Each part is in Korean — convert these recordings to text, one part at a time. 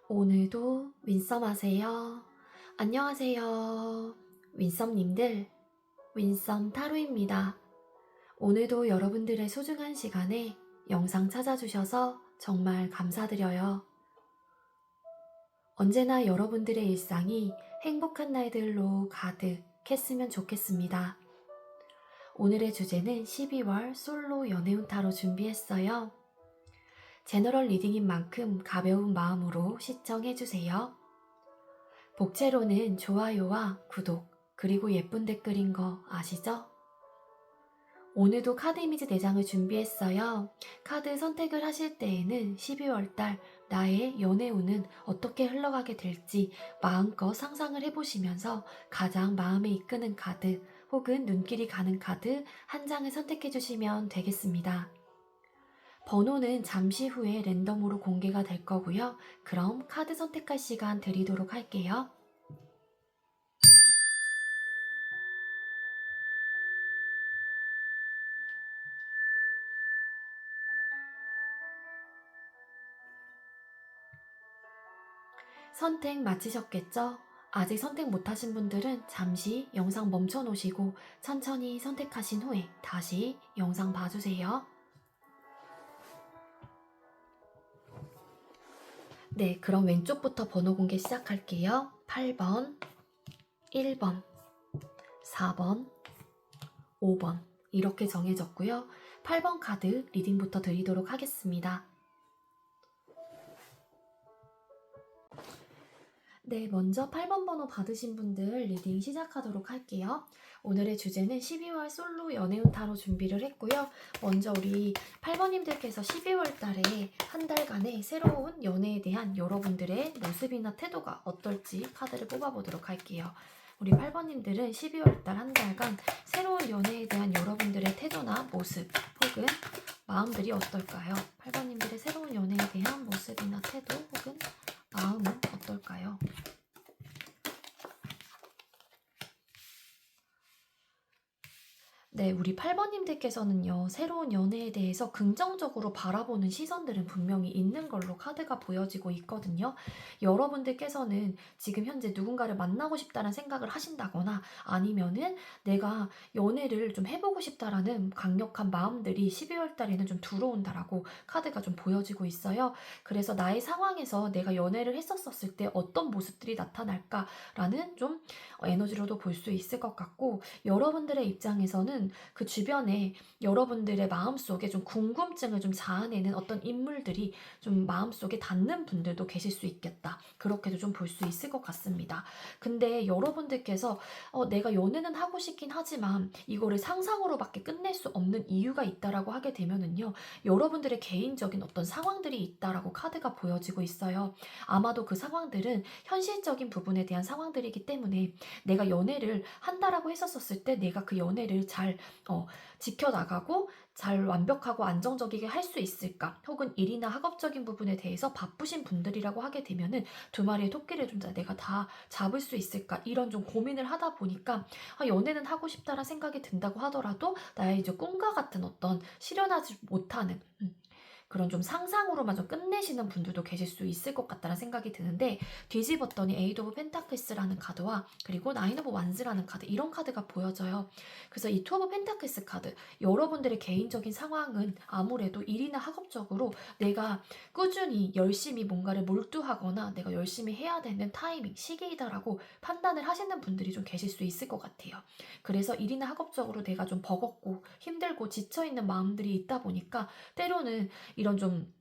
오늘도 윈썸 하세요. 안녕하세요. 윈썸님들, 윈썸 타로입니다. 오늘도 여러분들의 소중한 시간에 영상 찾아주셔서 정말 감사드려요. 언제나 여러분들의 일상이 행복한 날들로 가득했으면 좋겠습니다. 오늘의 주제는 12월 솔로 연애운 타로 준비했어요. 제너럴 리딩인 만큼 가벼운 마음으로 시청해주세요. 복채로는 좋아요와 구독, 그리고 예쁜 댓글인 거 아시죠? 오늘도 카드 이미지 4장을 준비했어요. 카드 선택을 하실 때에는 12월달 나의 연애운은 어떻게 흘러가게 될지 마음껏 상상을 해보시면서 가장 마음에 이끄는 카드 혹은 눈길이 가는 카드 한 장을 선택해 주시면 되겠습니다. 번호는 잠시 후에 랜덤으로 공개가 될 거고요. 그럼 카드 선택할 시간 드리도록 할게요. 선택 마치셨겠죠? 아직 선택 못하신 분들은 잠시 영상 멈춰 놓으시고 천천히 선택하신 후에 다시 영상 봐주세요. 네, 그럼 왼쪽부터 번호 공개 시작할게요. 8번, 1번, 4번, 5번 이렇게 정해졌고요. 8번 카드 리딩부터 드리도록 하겠습니다. 네, 먼저 8번 번호 받으신 분들 리딩 시작하도록 할게요. 오늘의 주제는 12월 솔로 연애운 타로 준비를 했고요. 먼저 우리 8번님들께서 12월 달에 한 달간의 새로운 연애에 대한 여러분들의 모습이나 태도가 어떨지 카드를 뽑아보도록 할게요. 우리 8번님들은 12월 달 한 달간 새로운 연애에 대한 여러분들의 태도나 모습 혹은 마음들이 어떨까요? 8번님들의 새로운 연애에 대한 모습이나 태도 혹은 마음은 어떨까요? 네, 우리 8번님들께서는요, 새로운 연애에 대해서 긍정적으로 바라보는 시선들은 분명히 있는 걸로 카드가 보여지고 있거든요. 여러분들께서는 지금 현재 누군가를 만나고 싶다는 생각을 하신다거나 아니면은 내가 연애를 좀 해보고 싶다라는 강력한 마음들이 12월 달에는 좀 들어온다라고 카드가 좀 보여지고 있어요. 그래서 나의 상황에서 내가 연애를 했었을 때 어떤 모습들이 나타날까라는 좀 에너지로도 볼 수 있을 것 같고, 여러분들의 입장에서는 그 주변에 여러분들의 마음속에 좀 궁금증을 좀 자아내는 어떤 인물들이 좀 마음속에 닿는 분들도 계실 수 있겠다. 그렇게도 좀 볼 수 있을 것 같습니다. 근데 여러분들께서 내가 연애는 하고 싶긴 하지만 이거를 상상으로밖에 끝낼 수 없는 이유가 있다라고 하게 되면은요. 여러분들의 개인적인 어떤 상황들이 있다라고 카드가 보여지고 있어요. 아마도 그 상황들은 현실적인 부분에 대한 상황들이기 때문에 내가 연애를 한다라고 했었을 때 내가 그 연애를 잘 지켜나가고 잘 완벽하고 안정적이게 할 수 있을까? 혹은 일이나 학업적인 부분에 대해서 바쁘신 분들이라고 하게 되면은 두 마리의 토끼를 좀 내가 다 잡을 수 있을까? 이런 좀 고민을 하다 보니까 연애는 하고 싶다라는 생각이 든다고 하더라도 나의 이제 꿈과 같은 어떤 실현하지 못하는 그런 좀 상상으로만 좀 끝내시는 분들도 계실 수 있을 것 같다는 생각이 드는데, 뒤집었더니 에이드 오브 펜타클스라는 카드와 그리고 나인 오브 완즈라는 카드, 이런 카드가 보여져요. 그래서 이 투 오브 펜타클스 카드, 여러분들의 개인적인 상황은 아무래도 일이나 학업적으로 내가 꾸준히 열심히 뭔가를 몰두하거나 내가 열심히 해야 되는 타이밍, 시기이다라고 판단을 하시는 분들이 좀 계실 수 있을 것 같아요. 그래서 일이나 학업적으로 내가 좀 버겁고 힘들고 지쳐있는 마음들이 있다 보니까 때로는 이런 좀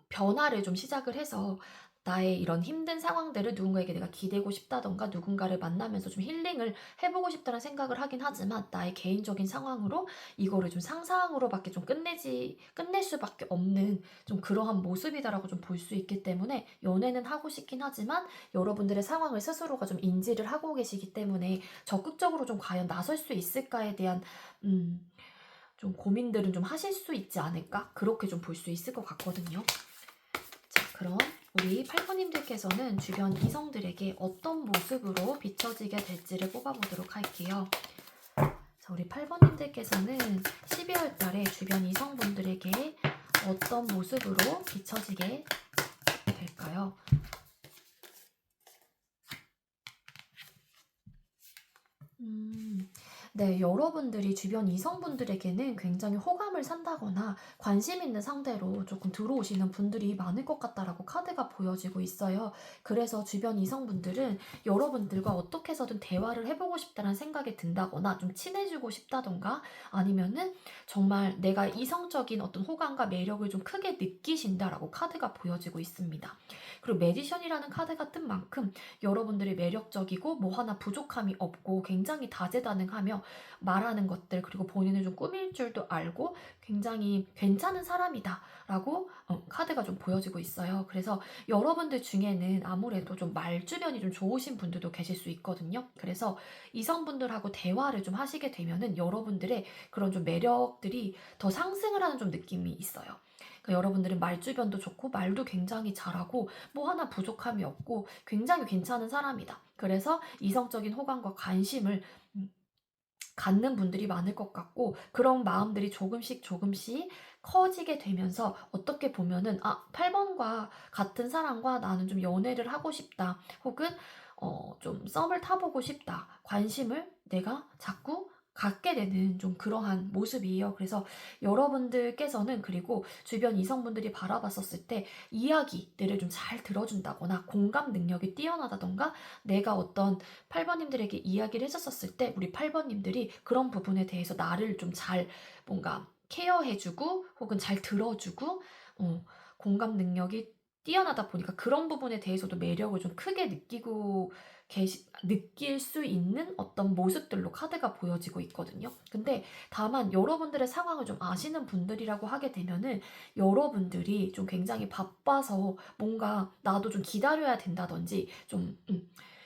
변화를 좀 시작을 해서 나의 이런 힘든 상황들을 누군가에게 내가 기대고 싶다던가 누군가를 만나면서 좀 힐링을 해보고 싶다는 생각을 하긴 하지만 나의 개인적인 상황으로 이거를 좀 상상으로밖에 좀 끝낼 수밖에 없는 좀 그러한 모습이다라고 좀 볼 수 있기 때문에 연애는 하고 싶긴 하지만 여러분들의 상황을 스스로가 좀 인지를 하고 계시기 때문에 적극적으로 좀 과연 나설 수 있을까에 대한 좀 고민들은 좀 하실 수 있지 않을까? 그렇게 좀 볼 수 있을 것 같거든요. 자, 그럼 우리 8번님들께서는 주변 이성들에게 어떤 모습으로 비춰지게 될지를 뽑아보도록 할게요. 자, 우리 8번님들께서는 12월 달에 주변 이성분들에게 어떤 모습으로 비춰지게 될까요? 네, 여러분들이 주변 이성분들에게는 굉장히 호감을 산다거나 관심 있는 상대로 조금 들어오시는 분들이 많을 것 같다라고 카드가 보여지고 있어요. 그래서 주변 이성분들은 여러분들과 어떻게 해서든 대화를 해보고 싶다는 생각이 든다거나 좀 친해지고 싶다던가 아니면은 정말 내가 이성적인 어떤 호감과 매력을 좀 크게 느끼신다라고 카드가 보여지고 있습니다. 그리고 매지션이라는 카드가 뜬 만큼 여러분들이 매력적이고 뭐 하나 부족함이 없고 굉장히 다재다능하며 말하는 것들 그리고 본인을 좀 꾸밀 줄도 알고 굉장히 괜찮은 사람이다라고 카드가 좀 보여지고 있어요. 그래서 여러분들 중에는 아무래도 좀 말주변이 좀 좋으신 분들도 계실 수 있거든요. 그래서 이성분들하고 대화를 좀 하시게 되면은 여러분들의 그런 좀 매력들이 더 상승을 하는 좀 느낌이 있어요. 그러니까 여러분들은 말주변도 좋고 말도 굉장히 잘하고 뭐 하나 부족함이 없고 굉장히 괜찮은 사람이다. 그래서 이성적인 호감과 관심을 음, 갖는 분들이 많을 것 같고 그런 마음들이 조금씩 조금씩 커지게 되면서 어떻게 보면은 8번과 같은 사람과 나는 좀 연애를 하고 싶다. 혹은 좀 썸을 타보고 싶다. 관심을 내가 자꾸 갖게 되는 좀 그러한 모습이에요. 그래서 여러분들께서는 그리고 주변 이성분들이 바라봤었을 때 이야기들을 좀 잘 들어준다거나 공감 능력이 뛰어나다던가 내가 어떤 8번님들에게 이야기를 해줬었을 때 우리 8번님들이 그런 부분에 대해서 나를 좀 잘 뭔가 케어해주고 혹은 잘 들어주고 공감 능력이 뛰어나다 보니까 그런 부분에 대해서도 매력을 좀 크게 느낄 수 있는 어떤 모습들로 카드가 보여지고 있거든요. 근데 다만 여러분들의 상황을 좀 아시는 분들이라고 하게 되면은 여러분들이 좀 굉장히 바빠서 뭔가 나도 좀 기다려야 된다든지 좀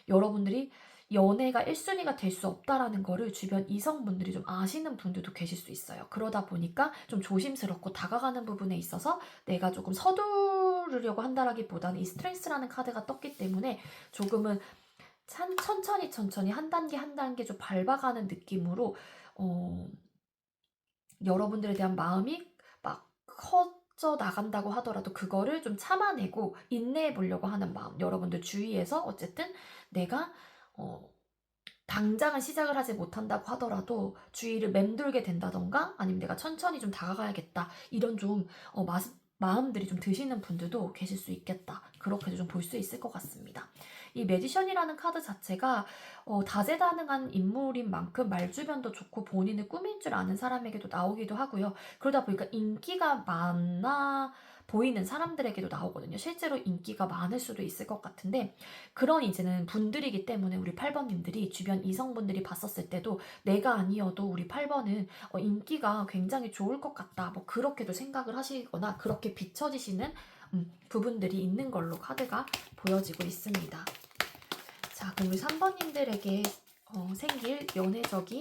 여러분들이 연애가 1순위가 될 수 없다라는 거를 주변 이성분들이 좀 아시는 분들도 계실 수 있어요. 그러다 보니까 좀 조심스럽고 다가가는 부분에 있어서 내가 조금 서두르려고 한다라기보다는 이 스트레스라는 카드가 떴기 때문에 조금은 천천히 천천히 한 단계 한 단계 좀 밟아가는 느낌으로 어, 여러분들에 대한 마음이 막 커져 나간다고 하더라도 그거를 좀 참아내고 인내해 보려고 하는 마음. 여러분들 주위에서 어쨌든 내가 어, 당장은 시작을 하지 못한다고 하더라도 주위를 맴돌게 된다던가 아니면 내가 천천히 좀 다가가야겠다. 이런 좀 마음들이 좀 드시는 분들도 계실 수 있겠다. 그렇게도 좀 볼 수 있을 것 같습니다. 이 매지션이라는 카드 자체가 다재다능한 인물인 만큼 말주변도 좋고 본인을 꾸밀 줄 아는 사람에게도 나오기도 하고요. 그러다 보니까 인기가 많아 보이는 사람들에게도 나오거든요. 실제로 인기가 많을 수도 있을 것 같은데 그런 이제는 분들이기 때문에 우리 8번님들이 주변 이성분들이 봤었을 때도 내가 아니어도 우리 8번은 인기가 굉장히 좋을 것 같다. 뭐 그렇게도 생각을 하시거나 그렇게 비춰지시는 부분들이 있는 걸로 카드가 보여지고 있습니다. 자, 그럼 우리 3번님들에게 생길 연애적인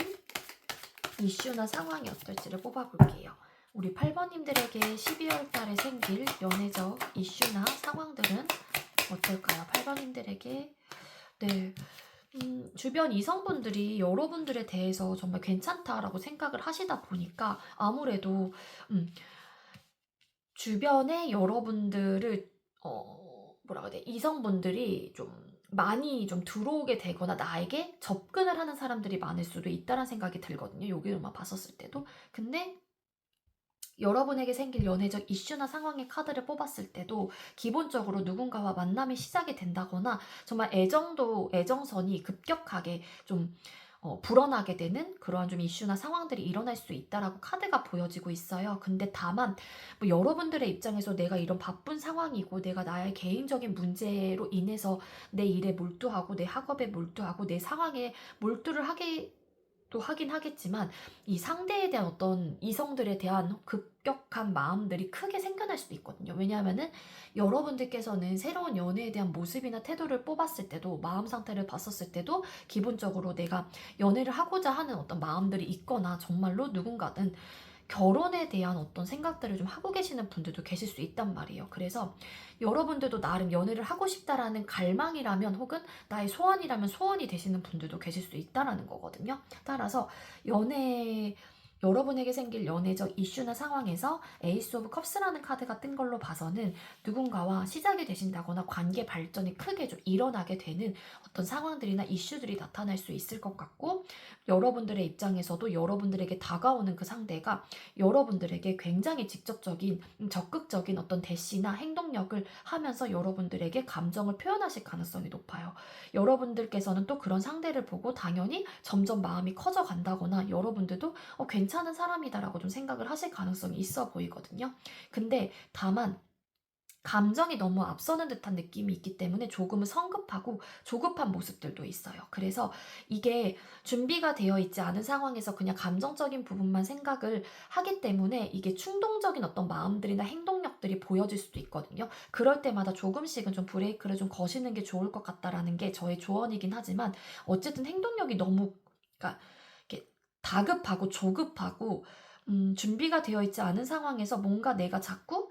이슈나 상황이 어떨지를 뽑아볼게요. 우리 8번님들에게 12월 달에 생길 연애적 이슈나 상황들은 어떨까요? 8번님들에게 네, 주변 이성분들이 여러분들에 대해서 정말 괜찮다라고 생각을 하시다 보니까 아무래도 주변에 여러분들을 뭐라고 해야 돼? 이성분들이 좀 많이 좀 들어오게 되거나 나에게 접근을 하는 사람들이 많을 수도 있다는 생각이 들거든요. 여기로만 봤었을 때도. 근데 여러분에게 생길 연애적 이슈나 상황의 카드를 뽑았을 때도 기본적으로 누군가와 만남이 시작이 된다거나 정말 애정선이 급격하게 좀 불어나게 되는 그러한 좀 이슈나 상황들이 일어날 수 있다라고 카드가 보여지고 있어요. 근데 다만 뭐 여러분들의 입장에서 내가 이런 바쁜 상황이고 내가 나의 개인적인 문제로 인해서 내 일에 몰두하고 내 학업에 몰두하고 내 상황에 몰두를 하게 또 하긴 하겠지만 이 상대에 대한 어떤 이성들에 대한 급격한 마음들이 크게 생겨날 수도 있거든요. 왜냐하면은 여러분들께서는 새로운 연애에 대한 모습이나 태도를 뽑았을 때도 마음 상태를 봤었을 때도 기본적으로 내가 연애를 하고자 하는 어떤 마음들이 있거나 정말로 누군가는 결혼에 대한 어떤 생각들을 좀 하고 계시는 분들도 계실 수 있단 말이에요. 그래서 여러분들도 나름 연애를 하고 싶다라는 갈망이라면 혹은 나의 소원이라면 소원이 되시는 분들도 계실 수 있다라는 거거든요. 따라서 연애 여러분에게 생길 연애적 이슈나 상황에서 에이스 오브 컵스라는 카드가 뜬 걸로 봐서는 누군가와 시작이 되신다거나 관계 발전이 크게 좀 일어나게 되는 어떤 상황들이나 이슈들이 나타날 수 있을 것 같고, 여러분들의 입장에서도 여러분들에게 다가오는 그 상대가 여러분들에게 굉장히 직접적인 적극적인 어떤 대시나 행동력을 하면서 여러분들에게 감정을 표현하실 가능성이 높아요. 여러분들께서는 또 그런 상대를 보고 당연히 점점 마음이 커져 간다거나 여러분들도 괜찮은 사람이다라고 좀 생각을 하실 가능성이 있어 보이거든요. 근데 다만 감정이 너무 앞서는 듯한 느낌이 있기 때문에 조금은 성급하고 조급한 모습들도 있어요. 그래서 이게 준비가 되어 있지 않은 상황에서 그냥 감정적인 부분만 생각을 하기 때문에 이게 충동적인 어떤 마음들이나 행동력들이 보여질 수도 있거든요. 그럴 때마다 조금씩은 좀 브레이크를 좀 거시는 게 좋을 것 같다라는 게 저의 조언이긴 하지만, 어쨌든 행동력이 너무, 그러니까 이렇게 다급하고 조급하고 준비가 되어 있지 않은 상황에서 뭔가 내가 자꾸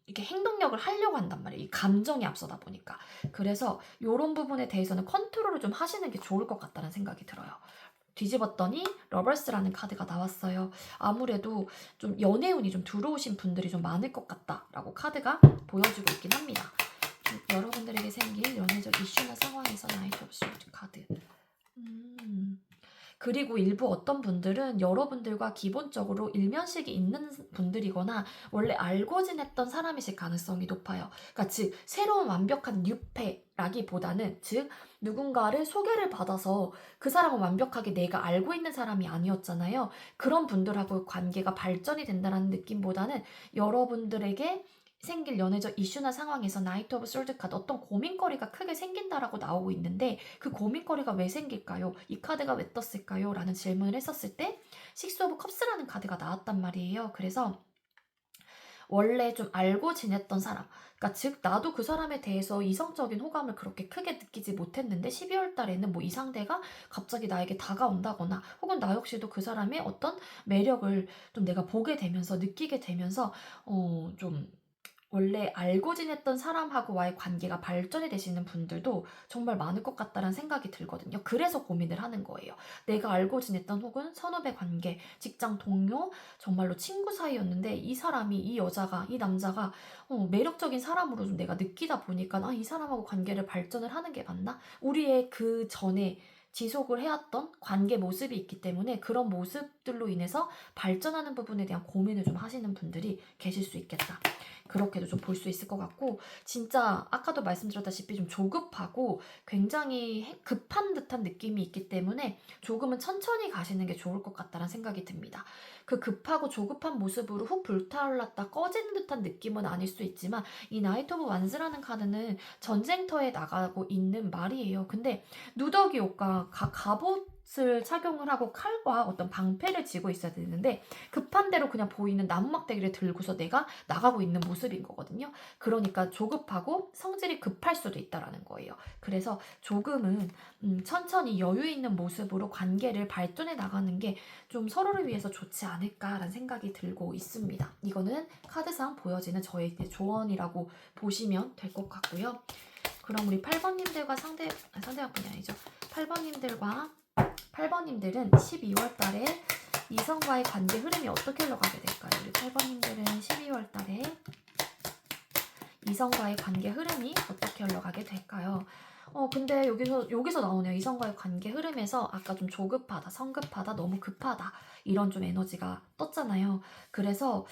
이렇게 행동력을 하려고 한단 말이에요. 이 감정이 앞서다 보니까. 그래서 요런 부분에 대해서는 컨트롤을 좀 하시는 게 좋을 것 같다는 생각이 들어요. 뒤집었더니 러버스라는 카드가 나왔어요. 아무래도 좀 연애운이 좀 들어오신 분들이 좀 많을 것 같다라고 카드가 보여주고 있긴 합니다. 여러분들에게 생길 연애적 이슈나 상황에서 나이트 오브 소드 카드. 그리고 일부 어떤 분들은 여러분들과 기본적으로 일면식이 있는 분들이거나 원래 알고 지냈던 사람이실 가능성이 높아요. 그러니까 즉 새로운 완벽한 뉴페라기보다는, 즉 누군가를 소개를 받아서 그 사람은 완벽하게 내가 알고 있는 사람이 아니었잖아요. 그런 분들하고 관계가 발전이 된다는 느낌보다는 여러분들에게 생길 연애적 이슈나 상황에서 나이트 오브 솔드 카드, 어떤 고민거리가 크게 생긴다라고 나오고 있는데 그 고민거리가 왜 생길까요? 이 카드가 왜 떴을까요? 라는 질문을 했었을 때 식스 오브 컵스라는 카드가 나왔단 말이에요. 그래서 원래 좀 알고 지냈던 사람, 그러니까 즉 나도 그 사람에 대해서 이성적인 호감을 그렇게 크게 느끼지 못했는데 12월 달에는 뭐 이 상대가 갑자기 나에게 다가온다거나 혹은 나 역시도 그 사람의 어떤 매력을 좀 내가 보게 되면서 느끼게 되면서 좀 원래 알고 지냈던 사람하고와의 관계가 발전이 되시는 분들도 정말 많을 것 같다는 생각이 들거든요. 그래서 고민을 하는 거예요. 내가 알고 지냈던 혹은 선후배 관계, 직장 동료, 정말로 친구 사이였는데 이 사람이, 이 여자가, 이 남자가 매력적인 사람으로 좀 내가 느끼다 보니까 이 사람하고 관계를 발전을 하는 게 맞나? 우리의 그 전에 지속을 해왔던 관계 모습이 있기 때문에 그런 모습들로 인해서 발전하는 부분에 대한 고민을 좀 하시는 분들이 계실 수 있겠다. 그렇게도 좀 볼 수 있을 것 같고, 진짜 아까도 말씀드렸다시피 좀 조급하고 굉장히 급한 듯한 느낌이 있기 때문에 조금은 천천히 가시는 게 좋을 것 같다는 생각이 듭니다. 그 급하고 조급한 모습으로 훅 불타올랐다 꺼지는 듯한 느낌은 아닐 수 있지만, 이 나이트 오브 완스라는 카드는 전쟁터에 나가고 있는 말이에요. 근데 누더기 옷과 갑옷을 착용을 하고 칼과 어떤 방패를 쥐고 있어야 되는데 급한 대로 그냥 보이는 나무막대기를 들고서 내가 나가고 있는 모습인 거거든요. 그러니까 조급하고 성질이 급할 수도 있다라는 거예요. 그래서 조금은 천천히 여유 있는 모습으로 관계를 발전해 나가는 게 좀 서로를 위해서 좋지 않을까라는 생각이 들고 있습니다. 이거는 카드상 보여지는 저의 조언이라고 보시면 될 것 같고요. 그럼 우리 8번님들과 상대방분이 아니죠. 8번님들은 12월 달에 이성과의 관계 흐름이 어떻게 흘러가게 될까요? 우리 8번님들은 12월 달에 이성과의 관계 흐름이 어떻게 흘러가게 될까요? 근데 여기서 나오네요. 이성과의 관계 흐름에서 아까 좀 조급하다, 성급하다, 너무 급하다 이런 좀 에너지가 떴잖아요. 그래서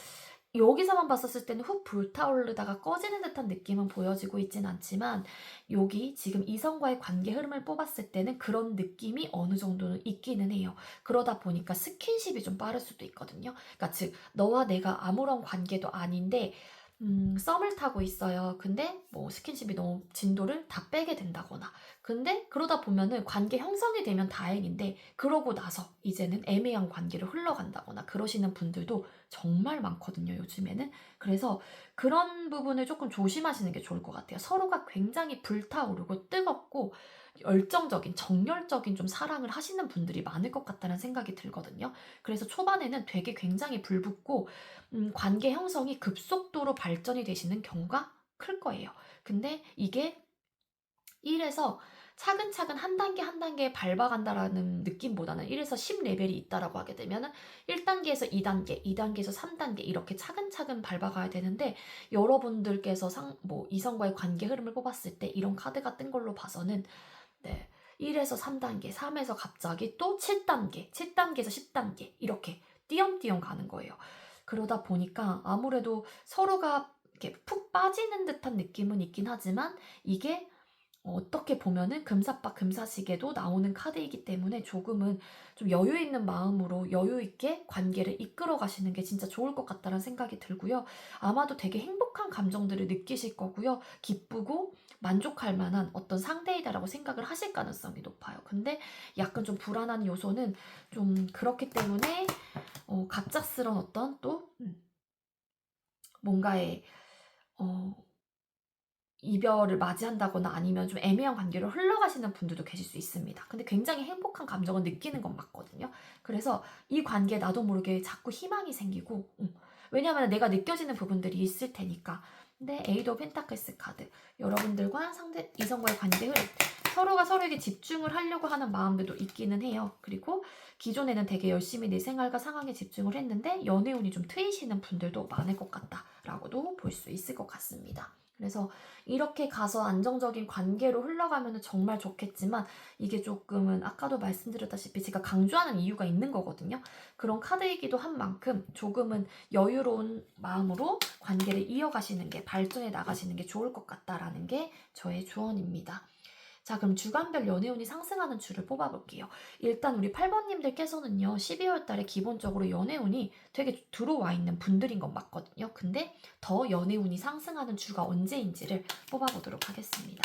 여기서만 봤었을 때는 훅 불타오르다가 꺼지는 듯한 느낌은 보여지고 있진 않지만, 여기 지금 이성과의 관계 흐름을 뽑았을 때는 그런 느낌이 어느 정도는 있기는 해요. 그러다 보니까 스킨십이 좀 빠를 수도 있거든요. 그러니까 즉 너와 내가 아무런 관계도 아닌데 썸을 타고 있어요. 근데 뭐 스킨십이 너무 진도를 다 빼게 된다거나, 근데 그러다 보면은 관계 형성이 되면 다행인데 그러고 나서 이제는 애매한 관계로 흘러간다거나 그러시는 분들도 정말 많거든요, 요즘에는. 그래서 그런 부분을 조금 조심하시는 게 좋을 것 같아요. 서로가 굉장히 불타오르고 뜨겁고 열정적인, 정열적인 좀 사랑을 하시는 분들이 많을 것 같다는 생각이 들거든요. 그래서 초반에는 되게 굉장히 불붙고 관계 형성이 급속도로 발전이 되시는 경우가 클 거예요. 근데 이게 1에서 차근차근 한 단계 한 단계 밟아간다라는 느낌보다는 1에서 10 레벨이 있다라고 하게 되면은 1단계에서 2단계, 2단계에서 3단계 이렇게 차근차근 밟아가야 되는데 여러분들께서 뭐 이성과의 관계 흐름을 뽑았을 때 이런 카드가 뜬 걸로 봐서는 네. 1에서 3단계, 3에서 갑자기 또 7단계, 7단계에서 10단계 이렇게 띄엄띄엄 가는 거예요. 그러다 보니까 아무래도 서로가 이렇게 푹 빠지는 듯한 느낌은 있긴 하지만 이게 어떻게 보면은 금사빠 금사시계도 나오는 카드이기 때문에 조금은 좀 여유 있는 마음으로 여유 있게 관계를 이끌어 가시는 게 진짜 좋을 것 같다는 생각이 들고요. 아마도 되게 행복한 감정들을 느끼실 거고요. 기쁘고 만족할 만한 어떤 상대이다라고 생각을 하실 가능성이 높아요. 근데 약간 좀 불안한 요소는 좀 그렇기 때문에 갑작스런 어떤 또 뭔가의 어 이별을 맞이한다거나 아니면 좀 애매한 관계로 흘러가시는 분들도 계실 수 있습니다. 근데 굉장히 행복한 감정을 느끼는 건 맞거든요. 그래서 이 관계에 나도 모르게 자꾸 희망이 생기고 왜냐하면 내가 느껴지는 부분들이 있을 테니까. 근데 에이드 오브 펜타클스 카드 여러분들과 상대 이성과의 관계 흐름 서로가 서로에게 집중을 하려고 하는 마음들도 있기는 해요. 그리고 기존에는 되게 열심히 내 생활과 상황에 집중을 했는데 연애운이 좀 트이시는 분들도 많을 것 같다라고도 볼 수 있을 것 같습니다. 그래서 이렇게 가서 안정적인 관계로 흘러가면 정말 좋겠지만 이게 조금은 아까도 말씀드렸다시피 제가 강조하는 이유가 있는 거거든요. 그런 카드이기도 한 만큼 조금은 여유로운 마음으로 관계를 이어가시는 게 발전해 나가시는 게 좋을 것 같다라는 게 저의 조언입니다. 자, 그럼 주간별 연애운이 상승하는 주를 뽑아볼게요. 일단 우리 8번님들께서는요, 12월 달에 기본적으로 연애운이 되게 들어와 있는 분들인 건 맞거든요. 근데 더 연애운이 상승하는 주가 언제인지를 뽑아보도록 하겠습니다.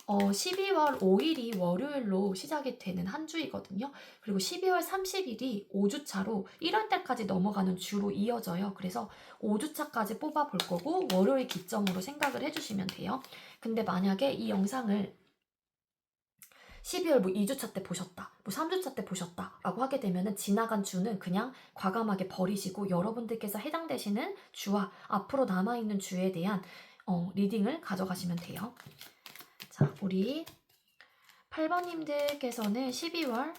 12월 5일이 월요일로 시작이 되는 한 주이거든요. 그리고 12월 30일이 5주차로 1월 달까지 넘어가는 주로 이어져요. 그래서 5주차까지 뽑아볼 거고 월요일 기점으로 생각을 해주시면 돼요. 근데 만약에 이 영상을 12월 뭐 2주차 때 보셨다, 뭐 3주차 때 보셨다 라고 하게 되면은 지나간 주는 그냥 과감하게 버리시고 여러분들께서 해당되시는 주와 앞으로 남아있는 주에 대한 리딩을 가져가시면 돼요. 자, 우리 8번님들께서는 12월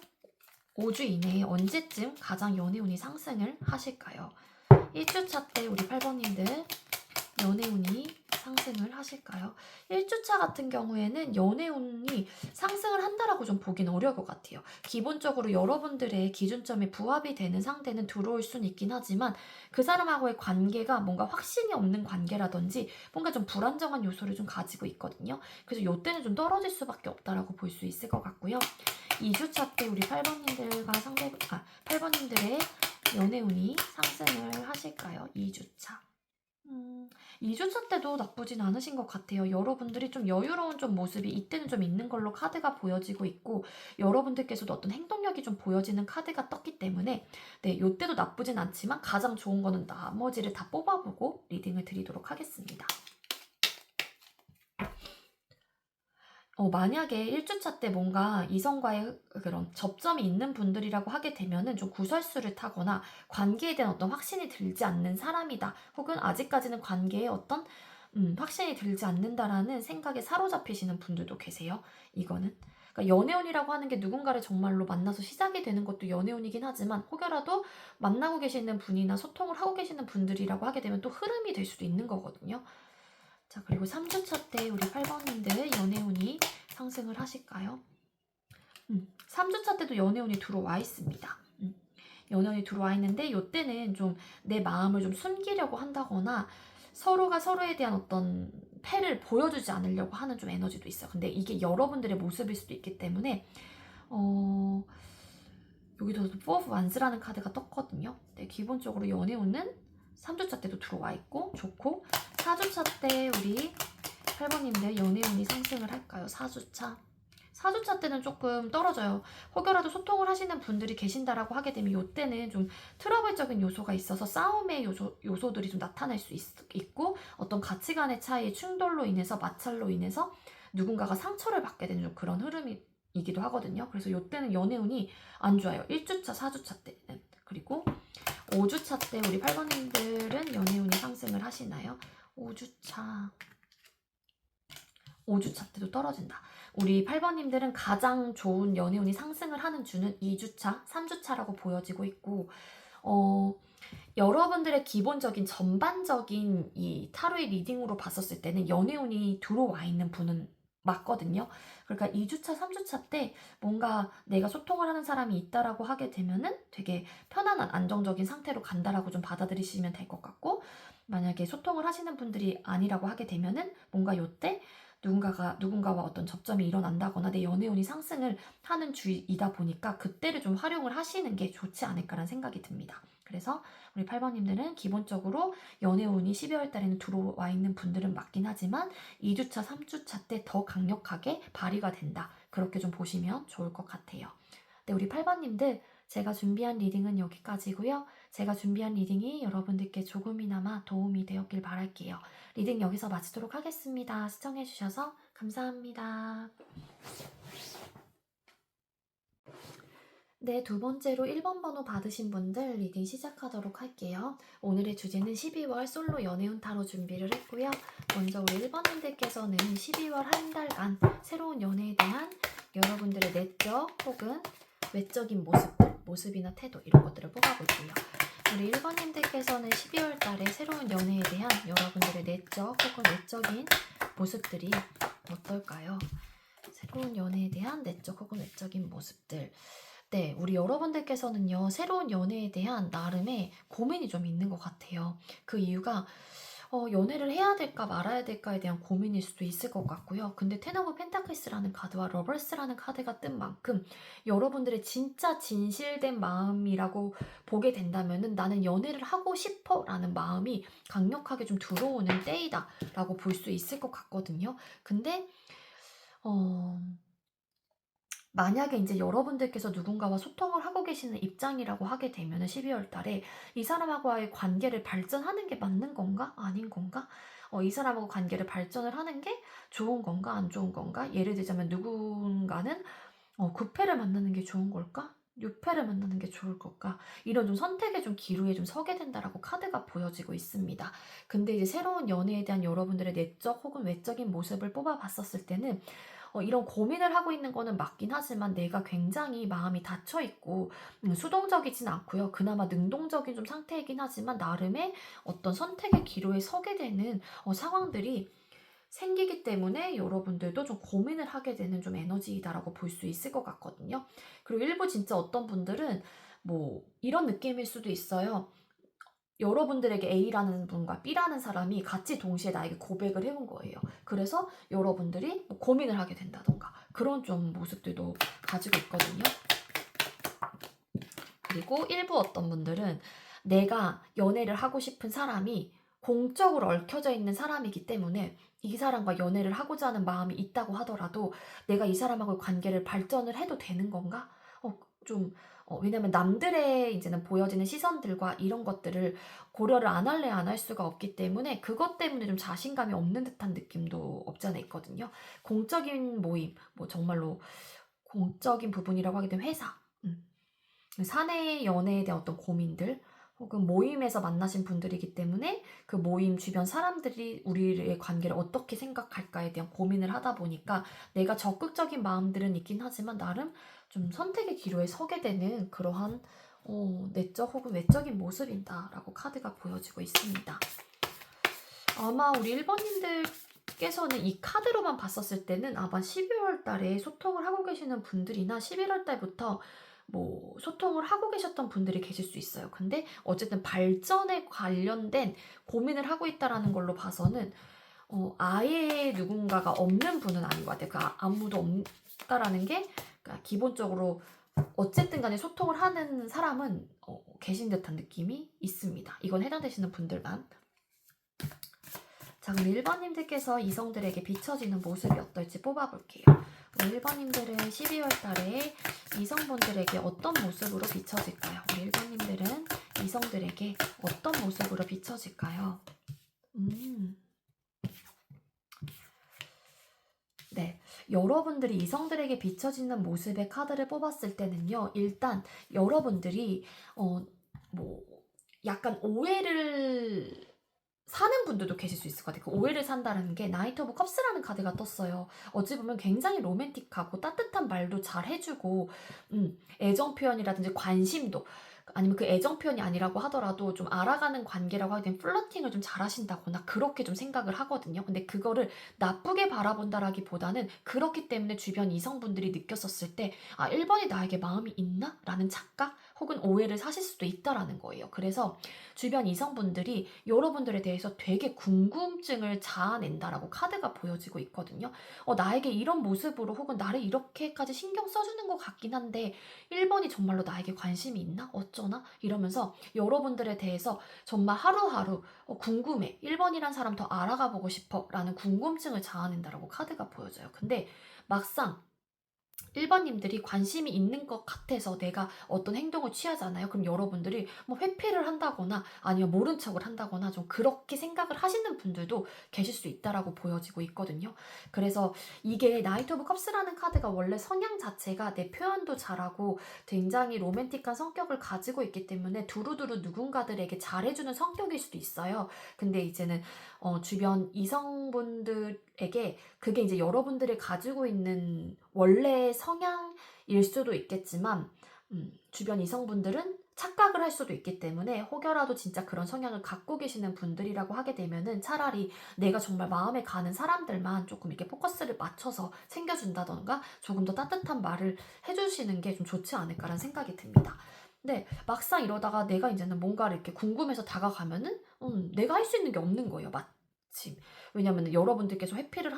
5주 이내에 언제쯤 가장 연애운이 상승을 하실까요? 1주차 때 우리 8번님들 연애운이 상승을 하실까요? 1주차 같은 경우에는 연애운이 상승을 한다라고 좀 보긴 어려울 것 같아요. 기본적으로 여러분들의 기준점에 부합이 되는 상대는 들어올 수는 있긴 하지만 그 사람하고의 관계가 뭔가 확신이 없는 관계라든지 뭔가 좀 불안정한 요소를 좀 가지고 있거든요. 그래서 이때는 좀 떨어질 수밖에 없다라고 볼 수 있을 것 같고요. 2주차 때 우리 8번님들과 8번님들의 연애운이 상승을 하실까요? 2주차. 2주차 때도 나쁘진 않으신 것 같아요. 여러분들이 좀 여유로운 좀 모습이 이때는 좀 있는 걸로 카드가 보여지고 있고 여러분들께서도 어떤 행동력이 좀 보여지는 카드가 떴기 때문에 네, 이때도 나쁘진 않지만 가장 좋은 거는 나머지를 다 뽑아보고 리딩을 드리도록 하겠습니다. 만약에 1주차 때 뭔가 이성과의 그런 접점이 있는 분들이라고 하게 되면은 좀 구설수를 타거나 관계에 대한 어떤 확신이 들지 않는 사람이다. 혹은 아직까지는 관계에 어떤 확신이 들지 않는다라는 생각에 사로잡히시는 분들도 계세요. 이거는. 그러니까 연애운이라고 하는 게 누군가를 정말로 만나서 시작이 되는 것도 연애운이긴 하지만 혹여라도 만나고 계시는 분이나 소통을 하고 계시는 분들이라고 하게 되면 또 흐름이 될 수도 있는 거거든요. 자, 그리고 3주차 때 우리 8번님들 연애운이 상승을 하실까요? 3주차 때도 연애운이 들어와 있습니다. 연애운이 들어와 있는데 이때는 좀 내 마음을 좀 숨기려고 한다거나 서로가 서로에 대한 어떤 패를 보여주지 않으려고 하는 좀 에너지도 있어요. 근데 이게 여러분들의 모습일 수도 있기 때문에 여기도 Four of Wands라는 카드가 떴거든요. 네, 기본적으로 연애운은 3주차 때도 들어와 있고 좋고 4주차 때 우리 8번님들 연애운이 상승을 할까요? 4주차. 4주차 때는 조금 떨어져요. 혹여라도 소통을 하시는 분들이 계신다라고 하게 되면 이때는 좀 트러블적인 요소가 있어서 싸움의 요소들이 좀 나타날 수 있고 어떤 가치관의 차이, 충돌로 인해서 마찰로 인해서 누군가가 상처를 받게 되는 좀 그런 흐름이기도 하거든요. 그래서 이때는 연애운이 안 좋아요. 1주차, 4주차 때는. 그리고 5주차 때 우리 8번님들은 연애운이 상승을 하시나요? 5주차. 5주차 때도 떨어진다. 우리 8번님들은 가장 좋은 연애운이 상승을 하는 주는 2주차, 3주차라고 보여지고 있고, 여러분들의 기본적인 전반적인 이 타로의 리딩으로 봤었을 때는 연애운이 들어와 있는 분은 맞거든요. 그러니까 2주차, 3주차 때 뭔가 내가 소통을 하는 사람이 있다라고 하게 되면은 되게 편안한 안정적인 상태로 간다라고 좀 받아들이시면 될 것 같고, 만약에 소통을 하시는 분들이 아니라고 하게 되면은 뭔가 요때 누군가와 어떤 접점이 일어난다거나 내 연애운이 상승을 하는 주이다 보니까 그때를 좀 활용을 하시는 게 좋지 않을까라는 생각이 듭니다. 그래서 우리 8번님들은 기본적으로 연애운이 12월 달에는 들어와 있는 분들은 맞긴 하지만 2주차, 3주차 때 더 강력하게 발휘가 된다. 그렇게 좀 보시면 좋을 것 같아요. 네, 우리 8번님들 제가 준비한 리딩은 여기까지고요. 제가 준비한 리딩이 여러분들께 조금이나마 도움이 되었길 바랄게요. 리딩 여기서 마치도록 하겠습니다. 시청해주셔서 감사합니다. 네, 두 번째로 1번 번호 받으신 분들 리딩 시작하도록 할게요. 오늘의 주제는 12월 솔로 연애운 타로 준비를 했고요. 먼저 우리 1번님들께서는 12월 한 달간 새로운 연애에 대한 여러분들의 내적 혹은 외적인 모습이나 태도 이런 것들을 뽑아볼게요. 우리 1번님들께서는 12월 달에 새로운 연애에 대한 여러분들의 내적 혹은 외적인 모습들이 어떨까요? 새로운 연애에 대한 내적 혹은 외적인 모습들. 네, 우리 여러분들께서는요, 새로운 연애에 대한 나름의 고민이 좀 있는 것 같아요. 그 이유가, 연애를 해야 될까 말아야 될까에 대한 고민일 수도 있을 것 같고요. 근데 텐 오브 펜타클스라는 카드와 러버스라는 카드가 뜬 만큼 여러분들의 진짜 진실된 마음이라고 보게 된다면은 나는 연애를 하고 싶어 라는 마음이 강력하게 좀 들어오는 때이다 라고 볼 수 있을 것 같거든요. 근데, 어, 만약에 이제 여러분들께서 누군가와 소통을 하고 계시는 입장이라고 하게 되면은 12월 달에 이 사람하고의 관계를 발전하는 게 맞는 건가? 아닌 건가? 이 사람하고 관계를 발전을 하는 게 좋은 건가? 안 좋은 건가? 예를 들자면 누군가는 9패를 만나는 게 좋은 걸까? 6패를 만나는 게 좋을 걸까? 이런 좀 선택의 좀 기로에 좀 서게 된다라고 카드가 보여지고 있습니다. 근데 이제 새로운 연애에 대한 여러분들의 내적 혹은 외적인 모습을 뽑아봤었을 때는 이런 고민을 하고 있는 거는 맞긴 하지만 내가 굉장히 마음이 닫혀 있고 수동적이진 않고요. 그나마 능동적인 좀 상태이긴 하지만 나름의 어떤 선택의 기로에 서게 되는 상황들이 생기기 때문에 여러분들도 좀 고민을 하게 되는 좀 에너지이다라고 볼 수 있을 것 같거든요. 그리고 일부 진짜 어떤 분들은 뭐 이런 느낌일 수도 있어요. 여러분들에게 A라는 분과 B라는 사람이 같이 동시에 나에게 고백을 해온 거예요. 그래서 여러분들이 뭐 고민을 하게 된다던가 그런 좀 모습들도 가지고 있거든요. 그리고 일부 어떤 분들은 내가 연애를 하고 싶은 사람이 공적으로 얽혀져 있는 사람이기 때문에 이 사람과 연애를 하고자 하는 마음이 있다고 하더라도 내가 이 사람하고 관계를 발전을 해도 되는 건가? 좀 왜냐면 남들의 이제는 보여지는 시선들과 이런 것들을 고려를 안 할래 안 할 수가 없기 때문에 그것 때문에 좀 자신감이 없는 듯한 느낌도 없지 않아 있거든요. 공적인 모임, 뭐 정말로 공적인 부분이라고 하게 되면 회사, 사내 연애에 대한 어떤 고민들 혹은 모임에서 만나신 분들이기 때문에 그 모임 주변 사람들이 우리의 관계를 어떻게 생각할까에 대한 고민을 하다 보니까 내가 적극적인 마음들은 있긴 하지만 나름 좀 선택의 기로에 서게 되는 그러한 내적 혹은 외적인 모습이다라고 카드가 보여지고 있습니다. 아마 우리 1번님들께서는 이 카드로만 봤었을 때는 아마 12월 달에 소통을 하고 계시는 분들이나 11월 달부터 뭐 소통을 하고 계셨던 분들이 계실 수 있어요. 근데 어쨌든 발전에 관련된 고민을 하고 있다라는 걸로 봐서는 아예 누군가가 없는 분은 아닌 것 같아요. 그러니까 아무도 없다라는 게 그러니까 기본적으로 어쨌든 간에 소통을 하는 사람은 계신 듯한 느낌이 있습니다. 이건 해당되시는 분들만. 자, 그럼 1번님들께서 이성들에게 비춰지는 모습이 어떨지 뽑아볼게요. 우리 1번님들은 12월 달에 이성분들에게 어떤 모습으로 비춰질까요? 우리 1번님들은 이성들에게 어떤 모습으로 비춰질까요? 네. 여러분들이 이성들에게 비춰지는 모습의 카드를 뽑았을 때는요, 일단 여러분들이, 뭐, 약간 오해를 사는 분들도 계실 수 있을 것 같아요. 그 오해를 산다는 게 나이트 오브 컵스라는 카드가 떴어요. 어찌 보면 굉장히 로맨틱하고 따뜻한 말도 잘 해주고, 애정 표현이라든지 관심도, 아니면 그 애정 표현이 아니라고 하더라도 좀 알아가는 관계라고 하기엔 플러팅을 좀 잘하신다거나 그렇게 좀 생각을 하거든요. 근데 그거를 나쁘게 바라본다라기보다는 그렇기 때문에 주변 이성분들이 느꼈었을 때, 아, 1번이 나에게 마음이 있나? 라는 착각? 혹은 오해를 사실 수도 있다라는 거예요. 그래서 주변 이성분들이 여러분들에 대해서 되게 궁금증을 자아낸다라고 카드가 보여지고 있거든요. 나에게 이런 모습으로 혹은 나를 이렇게까지 신경 써주는 것 같긴 한데 1번이 정말로 나에게 관심이 있나? 어쩌나? 이러면서 여러분들에 대해서 정말 하루하루 궁금해. 1번이란 사람 더 알아가 보고 싶어. 라는 궁금증을 자아낸다라고 카드가 보여져요. 근데 막상 1번님들이 관심이 있는 것 같아서 내가 어떤 행동을 취하잖아요. 그럼 여러분들이 뭐 회피를 한다거나 아니면 모른 척을 한다거나 좀 그렇게 생각을 하시는 분들도 계실 수 있다라고 보여지고 있거든요. 그래서 이게 나이트 오브 컵스라는 카드가 원래 성향 자체가 내 표현도 잘하고 굉장히 로맨틱한 성격을 가지고 있기 때문에 두루두루 누군가들에게 잘해주는 성격일 수도 있어요. 근데 이제는 주변 이성분들에게 그게 이제 여러분들이 가지고 있는 원래 성향일 수도 있겠지만, 주변 이성분들은 착각을 할 수도 있기 때문에 혹여라도 진짜 그런 성향을 갖고 계시는 분들이라고 하게 되면은 차라리 내가 정말 마음에 가는 사람들만 조금 이렇게 포커스를 맞춰서 챙겨준다던가 조금 더 따뜻한 말을 해주시는 게 좀 좋지 않을까라는 생각이 듭니다. 근데 막상 이러다가 내가 이제는 뭔가를 이렇게 궁금해서 다가가면은 내가 할 수 있는 게 없는 거예요. 마침. 왜냐면 여러분들께서 회피를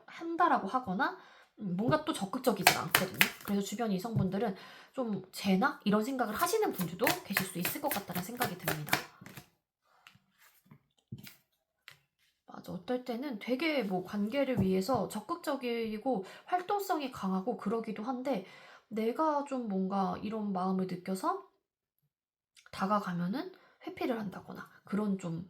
한다라고 하거나 뭔가 또 적극적이지 않거든요. 그래서 주변 이성분들은 좀 쟤나? 이런 생각을 하시는 분들도 계실 수 있을 것 같다는 생각이 듭니다. 맞아. 어떨 때는 되게 뭐 관계를 위해서 적극적이고 활동성이 강하고 그러기도 한데 내가 좀 뭔가 이런 마음을 느껴서 다가가면은 회피를 한다거나 그런 좀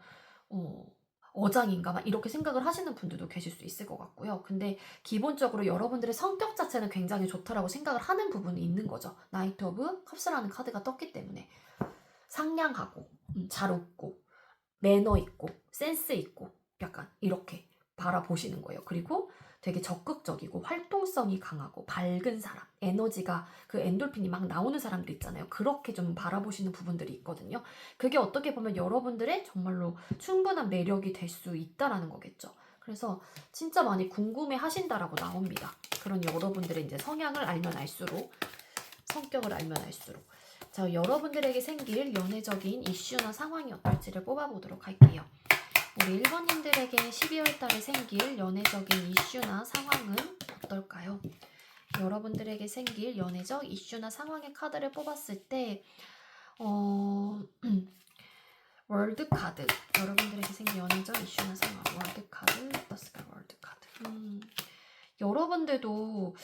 어, 어장인가 막 이렇게 생각을 하시는 분들도 계실 수 있을 것 같고요. 근데 기본적으로 여러분들의 성격 자체는 굉장히 좋다라고 생각을 하는 부분이 있는 거죠. 나이트 오브 컵스라는 카드가 떴기 때문에 상냥하고 잘 웃고 매너 있고 센스 있고 약간 이렇게 바라보시는 거예요. 그리고 되게 적극적이고 활동성이 강하고 밝은 사람, 에너지가 그 엔돌핀이 막 나오는 사람들 있잖아요. 그렇게 좀 바라보시는 부분들이 있거든요. 그게 어떻게 보면 여러분들의 정말로 충분한 매력이 될 수 있다라는 거겠죠. 그래서 진짜 많이 궁금해 하신다라고 나옵니다. 그런 여러분들의 이제 성향을 알면 알수록, 성격을 알면 알수록. 자, 여러분들에게 생길 연애적인 이슈나 상황이 어떨지를 뽑아보도록 할게요. 우리 1번님들에게 12월 달에 생길 연애적인 이슈나 상황은 어떨까요? 여러분들에게 생길 연애적 이슈나 상황의 카드를 뽑았을 때 월드 카드. 여러분들에게 생길 연애적 이슈나 상황. 월드 카드. 어떻을까요? 월드 카드. 여러분들도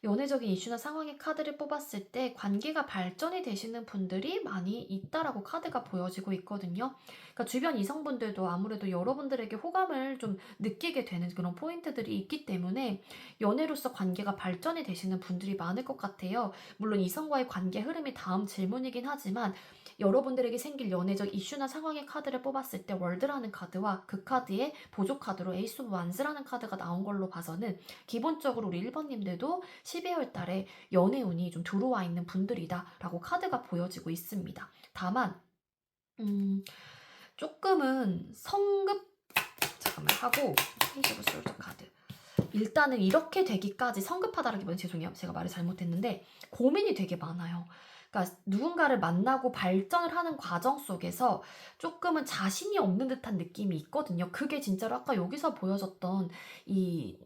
연애적인 이슈나 상황의 카드를 뽑았을 때 관계가 발전이 되시는 분들이 많이 있다라고 카드가 보여지고 있거든요. 그러니까 주변 이성분들도 아무래도 여러분들에게 호감을 좀 느끼게 되는 그런 포인트들이 있기 때문에 연애로서 관계가 발전이 되시는 분들이 많을 것 같아요. 물론 이성과의 관계 흐름이 다음 질문이긴 하지만 여러분들에게 생길 연애적 이슈나 상황의 카드를 뽑았을 때 월드라는 카드와 그 카드의 보조 카드로 에이스 오브 완스라는 카드가 나온 걸로 봐서는 기본적으로 우리 1번님들도 12월 달에 연애운이 좀 들어와 있는 분들이다 라고 카드가 보여지고 있습니다. 다만 조금은 잠깐만 하고 페이지 오브 솔드 카드. 일단은 이렇게 되기까지 성급하다라기보다는 죄송해요. 제가 말을 잘못했는데 고민이 되게 많아요. 그러니까 누군가를 만나고 발전을 하는 과정 속에서 조금은 자신이 없는 듯한 느낌이 있거든요. 그게 진짜로 아까 여기서 보여줬던 이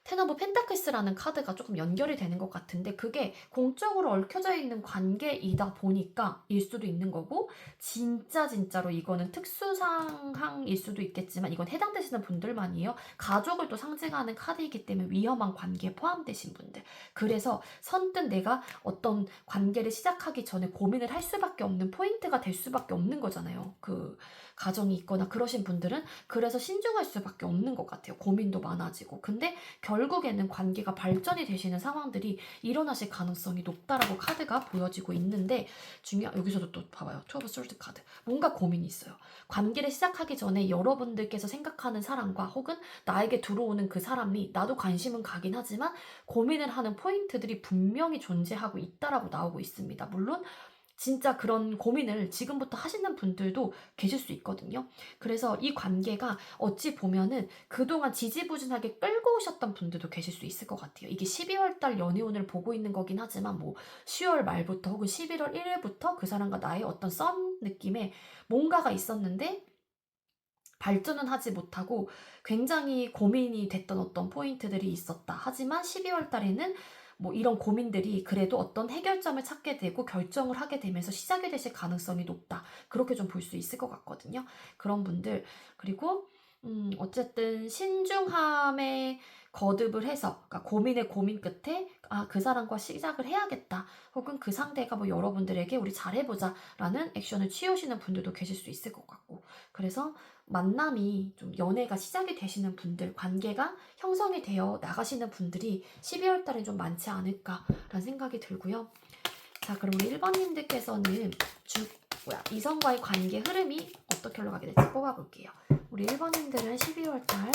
텐 오브 펜타클스라는 카드가 조금 연결이 되는 것 같은데 그게 공적으로 얽혀져 있는 관계이다 보니까 일 수도 있는 거고 진짜로 이거는 특수상황일 수도 있겠지만 이건 해당되시는 분들만이에요. 가족을 또 상징하는 카드이기 때문에 위험한 관계에 포함되신 분들. 그래서 선뜻 내가 어떤 관계를 시작하기 전에 고민을 할 수밖에 없는 포인트가 될 수밖에 없는 거잖아요. 가정이 있거나 그러신 분들은 그래서 신중할 수밖에 없는 것 같아요. 고민도 많아지고. 근데 결국에는 관계가 발전이 되시는 상황들이 일어나실 가능성이 높다라고 카드가 보여지고 있는데 여기서도 또 봐봐요. 투 오브 솔드 카드. 뭔가 고민이 있어요. 관계를 시작하기 전에 여러분들께서 생각하는 사람과 혹은 나에게 들어오는 그 사람이 나도 관심은 가긴 하지만 고민을 하는 포인트들이 분명히 존재하고 있다라고 나오고 있습니다. 물론 진짜 그런 고민을 지금부터 하시는 분들도 계실 수 있거든요. 그래서 이 관계가 어찌 보면은 그동안 지지부진하게 끌고 오셨던 분들도 계실 수 있을 것 같아요. 이게 12월 달 연애운을 보고 있는 거긴 하지만 10월 말부터 혹은 11월 1일부터 그 사람과 나의 어떤 썸 느낌의 뭔가가 있었는데 발전은 하지 못하고 굉장히 고민이 됐던 어떤 포인트들이 있었다. 하지만 12월 달에는 이런 고민들이 그래도 어떤 해결점을 찾게 되고 결정을 하게 되면서 시작이 되실 가능성이 높다. 그렇게 좀 볼 수 있을 것 같거든요. 그런 분들. 그리고 어쨌든 신중함에 거듭을 해서, 그러니까 고민의 고민 끝에 그 사람과 시작을 해야겠다. 혹은 그 상대가 여러분들에게 우리 잘해보자 라는 액션을 취하시는 분들도 계실 수 있을 것 같고. 그래서 만남이 좀 연애가 시작이 되시는 분들, 관계가 형성이 되어 나가시는 분들이 12월 달에 좀 많지 않을까라는 생각이 들고요. 자, 그럼 우리 1번님들께서는 이성과의 관계 흐름이 어떻게 흘러가게 될지 뽑아볼게요. 우리 1번님들은 12월 달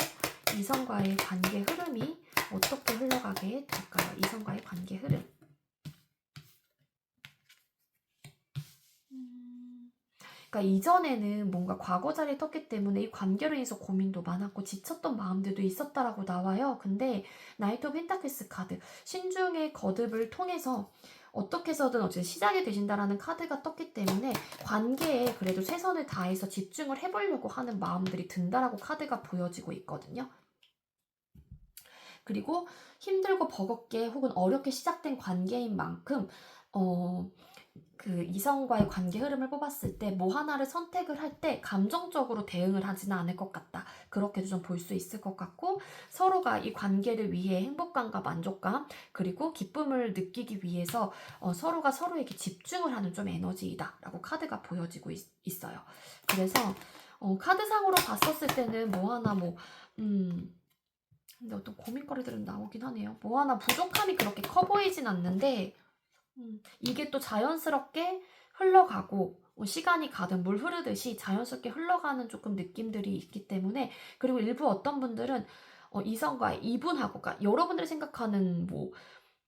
이성과의 관계 흐름이 어떻게 흘러가게 될까요? 이성과의 관계 흐름. 그러니까 이전에는 뭔가 과거 자리에 떴기 때문에 이 관계로 인해서 고민도 많았고 지쳤던 마음들도 있었다라고 나와요. 근데 나이트 오브 펜타클스 카드, 신중의 거듭을 통해서 어떻게 해서든 어쨌든 시작이 되신다라는 카드가 떴기 때문에 관계에 그래도 최선을 다해서 집중을 해보려고 하는 마음들이 든다라고 카드가 보여지고 있거든요. 그리고 힘들고 버겁게 혹은 어렵게 시작된 관계인 만큼 그 이성과의 관계 흐름을 뽑았을 때 하나를 선택을 할 때 감정적으로 대응을 하지는 않을 것 같다. 그렇게도 좀 볼 수 있을 것 같고, 서로가 이 관계를 위해 행복감과 만족감 그리고 기쁨을 느끼기 위해서 서로가 서로에게 집중을 하는 좀 에너지이다 라고 카드가 보여지고 있어요. 그래서 카드상으로 봤었을 때는 근데 어떤 고민거리들은 나오긴 하네요. 하나 부족함이 그렇게 커 보이진 않는데 이게 또 자연스럽게 흘러가고 시간이 가든 물 흐르듯이 자연스럽게 흘러가는 조금 느낌들이 있기 때문에, 그리고 일부 어떤 분들은 이성과 이분하고, 그러니까 여러분들이 생각하는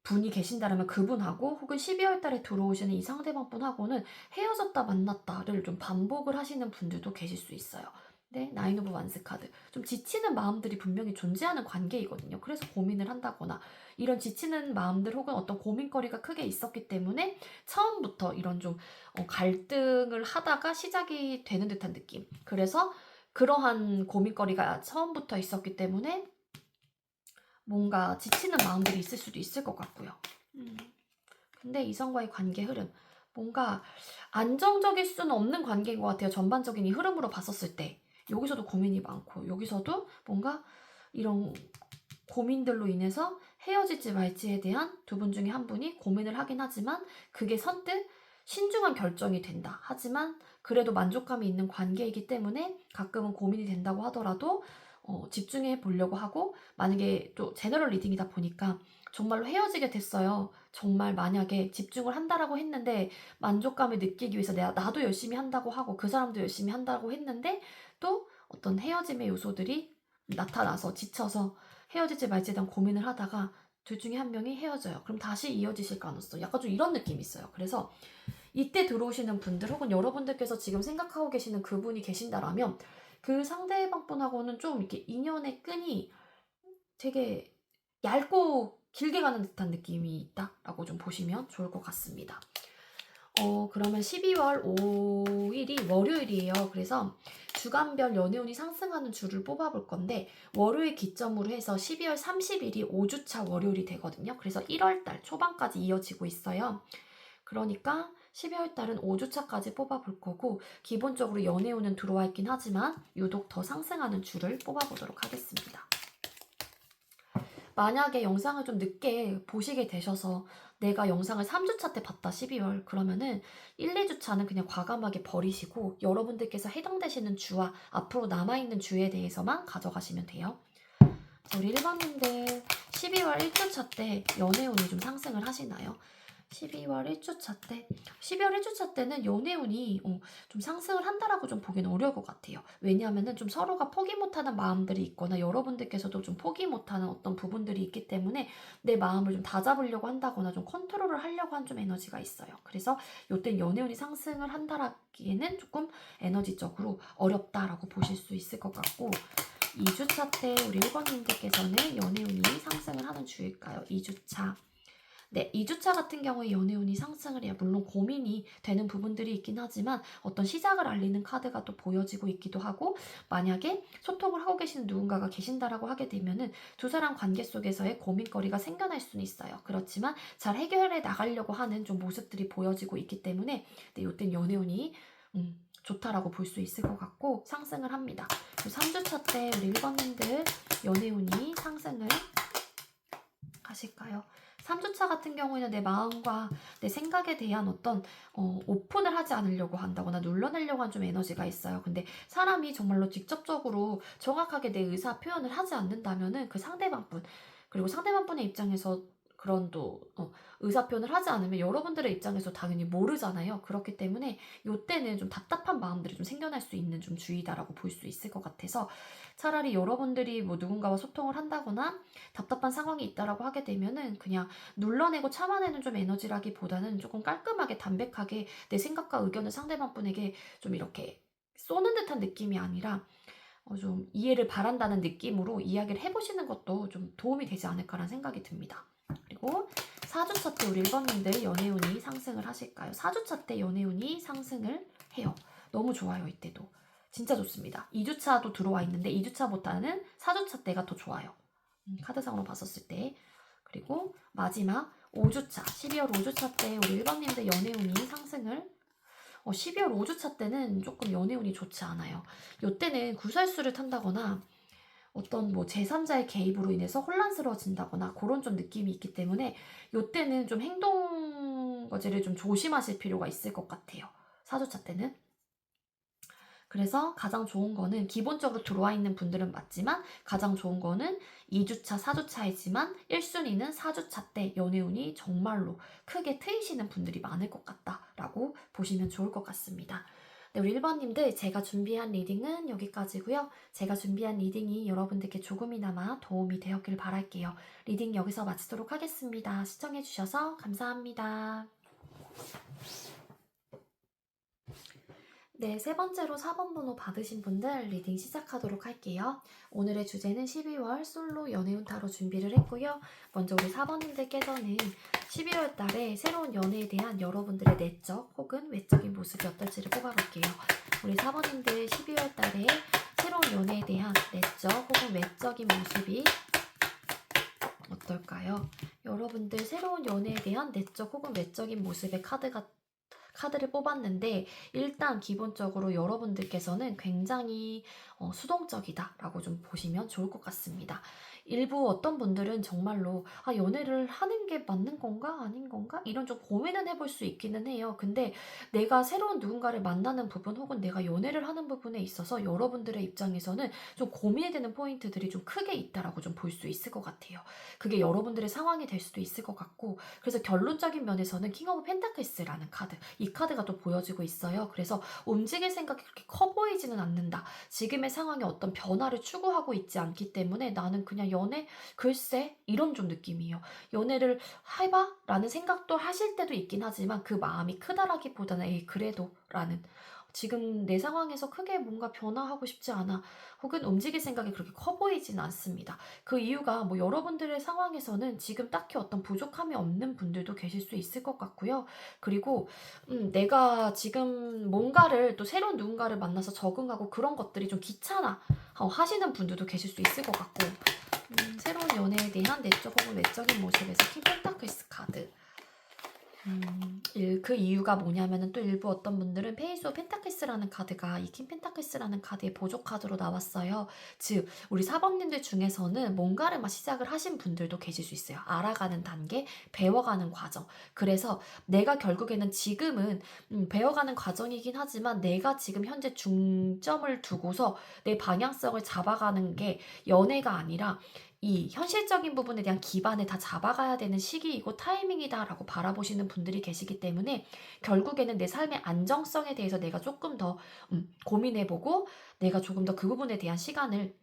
분이 계신다면 그분하고 혹은 12월 달에 들어오시는 이 상대방 분하고는 헤어졌다 만났다를 좀 반복을 하시는 분들도 계실 수 있어요. 네, 나인 오브 완스 카드. 좀 지치는 마음들이 분명히 존재하는 관계이거든요. 그래서 고민을 한다거나 이런 지치는 마음들 혹은 어떤 고민거리가 크게 있었기 때문에 처음부터 이런 좀 갈등을 하다가 시작이 되는 듯한 느낌. 그래서 그러한 고민거리가 처음부터 있었기 때문에 뭔가 지치는 마음들이 있을 수도 있을 것 같고요. 근데 이성과의 관계 흐름, 뭔가 안정적일 수는 없는 관계인 것 같아요. 전반적인 이 흐름으로 봤었을 때. 여기서도 고민이 많고 여기서도 뭔가 이런 고민들로 인해서 헤어질지 말지에 대한 두 분 중에 한 분이 고민을 하긴 하지만 그게 선뜻 신중한 결정이 된다. 하지만 그래도 만족감이 있는 관계이기 때문에 가끔은 고민이 된다고 하더라도 집중해 보려고 하고, 만약에 또 제너럴 리딩이다 보니까 정말로 헤어지게 됐어요. 정말 만약에 집중을 한다라고 했는데 만족감을 느끼기 위해서 나도 열심히 한다고 하고 그 사람도 열심히 한다고 했는데 또 어떤 헤어짐의 요소들이 나타나서 지쳐서 헤어질지 말지에 대한 고민을 하다가 둘 중에 한 명이 헤어져요. 그럼 다시 이어지실 가능성, 약간 좀 이런 느낌이 있어요. 그래서 이때 들어오시는 분들 혹은 여러분들께서 지금 생각하고 계시는 그분이 계신다라면 그 상대방 분하고는 좀 이렇게 인연의 끈이 되게 얇고 길게 가는 듯한 느낌이 있다라고 좀 보시면 좋을 것 같습니다. 그러면 12월 5일이 월요일이에요. 그래서 주간별 연애운이 상승하는 주를 뽑아볼 건데, 월요일 기점으로 해서 12월 30일이 5주차 월요일이 되거든요. 그래서 1월달 초반까지 이어지고 있어요. 그러니까 12월 달은 5주차까지 뽑아볼 거고, 기본적으로 연애운은 들어와 있긴 하지만 유독 더 상승하는 주를 뽑아보도록 하겠습니다. 만약에 영상을 좀 늦게 보시게 되셔서 내가 영상을 3주차 때 봤다 12월 그러면은 1, 2주차는 그냥 과감하게 버리시고 여러분들께서 해당되시는 주와 앞으로 남아있는 주에 대해서만 가져가시면 돼요. 자, 우리 1번님들 12월 1주차 때 연애운이 좀 상승을 하시나요? 12월 1주차 때, 12월 1주차 때는 연애운이 좀 상승을 한다라고 좀 보기는 어려울 것 같아요. 왜냐하면은 좀 서로가 포기 못하는 마음들이 있거나 여러분들께서도 좀 포기 못하는 어떤 부분들이 있기 때문에 내 마음을 좀 다잡으려고 한다거나 좀 컨트롤을 하려고 한 좀 에너지가 있어요. 그래서 요땐 연애운이 상승을 한다라기에는 조금 에너지적으로 어렵다라고 보실 수 있을 것 같고 2주차 때 우리 1번님들께서는 연애운이 상승을 하는 주일까요? 2주차. 네, 2주차 같은 경우에 연애운이 상승을 해요. 물론 고민이 되는 부분들이 있긴 하지만 어떤 시작을 알리는 카드가 또 보여지고 있기도 하고 만약에 소통을 하고 계시는 누군가가 계신다라고 하게 되면은 두 사람 관계 속에서의 고민거리가 생겨날 수는 있어요. 그렇지만 잘 해결해 나가려고 하는 좀 모습들이 보여지고 있기 때문에 네, 이땐 연애운이 좋다라고 볼 수 있을 것 같고 상승을 합니다. 3주차 때 우리 1번님들 연애운이 상승을 하실까요? 3주차 같은 경우에는 내 마음과 내 생각에 대한 어떤 오픈을 하지 않으려고 한다거나 눌러내려고 하는 좀 에너지가 있어요. 근데 사람이 정말로 직접적으로 정확하게 내 의사 표현을 하지 않는다면은 그 상대방분 그리고 상대방분의 입장에서 그런 또 의사 표현을 하지 않으면 여러분들의 입장에서 당연히 모르잖아요. 그렇기 때문에 요때는 좀 답답한 마음들이 좀 생겨날 수 있는 좀 주의다라고 볼 수 있을 것 같아서 차라리 여러분들이 뭐 누군가와 소통을 한다거나 답답한 상황이 있다라고 하게 되면은 그냥 눌러내고 참아내는 좀 에너지라기보다는 조금 깔끔하게 담백하게 내 생각과 의견을 상대방 분에게 좀 이렇게 쏘는 듯한 느낌이 아니라 좀 이해를 바란다는 느낌으로 이야기를 해보시는 것도 좀 도움이 되지 않을까라는 생각이 듭니다. 그리고 4주차 때 우리 1번님들 연애운이 상승을 하실까요? 4주차 때 연애운이 상승을 해요. 너무 좋아요, 이때도. 진짜 좋습니다. 2주차도 들어와 있는데 2주차보다는 4주차 때가 더 좋아요. 카드상으로 봤었을 때. 그리고 마지막 5주차, 12월 5주차 때 우리 1번님들 연애운이 상승을 12월 5주차 때는 조금 연애운이 좋지 않아요. 요때는 구설수를 탄다거나 어떤 뭐 제3자의 개입으로 인해서 혼란스러워진다거나 그런 좀 느낌이 있기 때문에 요때는 좀 행동 거지를 좀 조심하실 필요가 있을 것 같아요. 4주차 때는. 그래서 가장 좋은 거는 기본적으로 들어와 있는 분들은 맞지만 가장 좋은 거는 2주차, 4주차이지만 1순위는 4주차 때 연애운이 정말로 크게 트이시는 분들이 많을 것 같다라고 보시면 좋을 것 같습니다. 네, 우리 1번님들 제가 준비한 리딩은 여기까지고요. 제가 준비한 리딩이 여러분들께 조금이나마 도움이 되었길 바랄게요. 리딩 여기서 마치도록 하겠습니다. 시청해주셔서 감사합니다. 네, 세 번째로 4번 번호 받으신 분들 리딩 시작하도록 할게요. 오늘의 주제는 12월 솔로 연애운 타로 준비를 했고요. 먼저 우리 4번님들께서는 12월 달에 새로운 연애에 대한 여러분들의 내적 혹은 외적인 모습이 어떨지를 뽑아볼게요. 우리 4번님들 12월 달에 새로운 연애에 대한 내적 혹은 외적인 모습이 어떨까요? 여러분들 새로운 연애에 대한 내적 혹은 외적인 모습의 카드를 뽑았는데 일단 기본적으로 여러분들께서는 굉장히 수동적이다라고 좀 보시면 좋을 것 같습니다. 일부 어떤 분들은 정말로 연애를 하는 게 맞는 건가 아닌 건가 이런 좀 고민은 해볼 수 있기는 해요. 근데 내가 새로운 누군가를 만나는 부분 혹은 내가 연애를 하는 부분에 있어서 여러분들의 입장에서는 좀 고민이 되는 포인트들이 좀 크게 있다라고 좀 볼 수 있을 것 같아요. 그게 여러분들의 상황이 될 수도 있을 것 같고 그래서 결론적인 면에서는 킹 오브 펜타클스라는 카드 이 카드가 또 보여지고 있어요. 그래서 움직일 생각이 그렇게 커 보이지는 않는다. 지금의 상황에 어떤 변화를 추구하고 있지 않기 때문에 나는 그냥 연애? 글쎄? 이런 좀 느낌이에요. 연애를 해봐? 라는 생각도 하실 때도 있긴 하지만 그 마음이 크다라기보다는 에이 그래도 라는 지금 내 상황에서 크게 뭔가 변화하고 싶지 않아. 혹은 움직일 생각이 그렇게 커 보이진 않습니다. 그 이유가 뭐 여러분들의 상황에서는 지금 딱히 어떤 부족함이 없는 분들도 계실 수 있을 것 같고요. 그리고 내가 지금 뭔가를 또 새로운 누군가를 만나서 적응하고 그런 것들이 좀 귀찮아 하시는 분들도 계실 수 있을 것 같고 새로운 연애에 대한 내적 혹은 외적인 모습에서 킹 펜타클스 카드 그 이유가 뭐냐면은 또 일부 어떤 분들은 페이스 오브 펜타클스라는 카드가 이 킹 펜타클스라는 카드의 보조 카드로 나왔어요. 즉 우리 사범님들 중에서는 뭔가를 막 시작을 하신 분들도 계실 수 있어요. 알아가는 단계, 배워가는 과정. 그래서 내가 결국에는 지금은 배워가는 과정이긴 하지만 내가 지금 현재 중점을 두고서 내 방향성을 잡아가는 게 연애가 아니라 이 현실적인 부분에 대한 기반을 다 잡아가야 되는 시기이고 타이밍이다라고 바라보시는 분들이 계시기 때문에 결국에는 내 삶의 안정성에 대해서 내가 조금 더 고민해보고 내가 조금 더 그 부분에 대한 시간을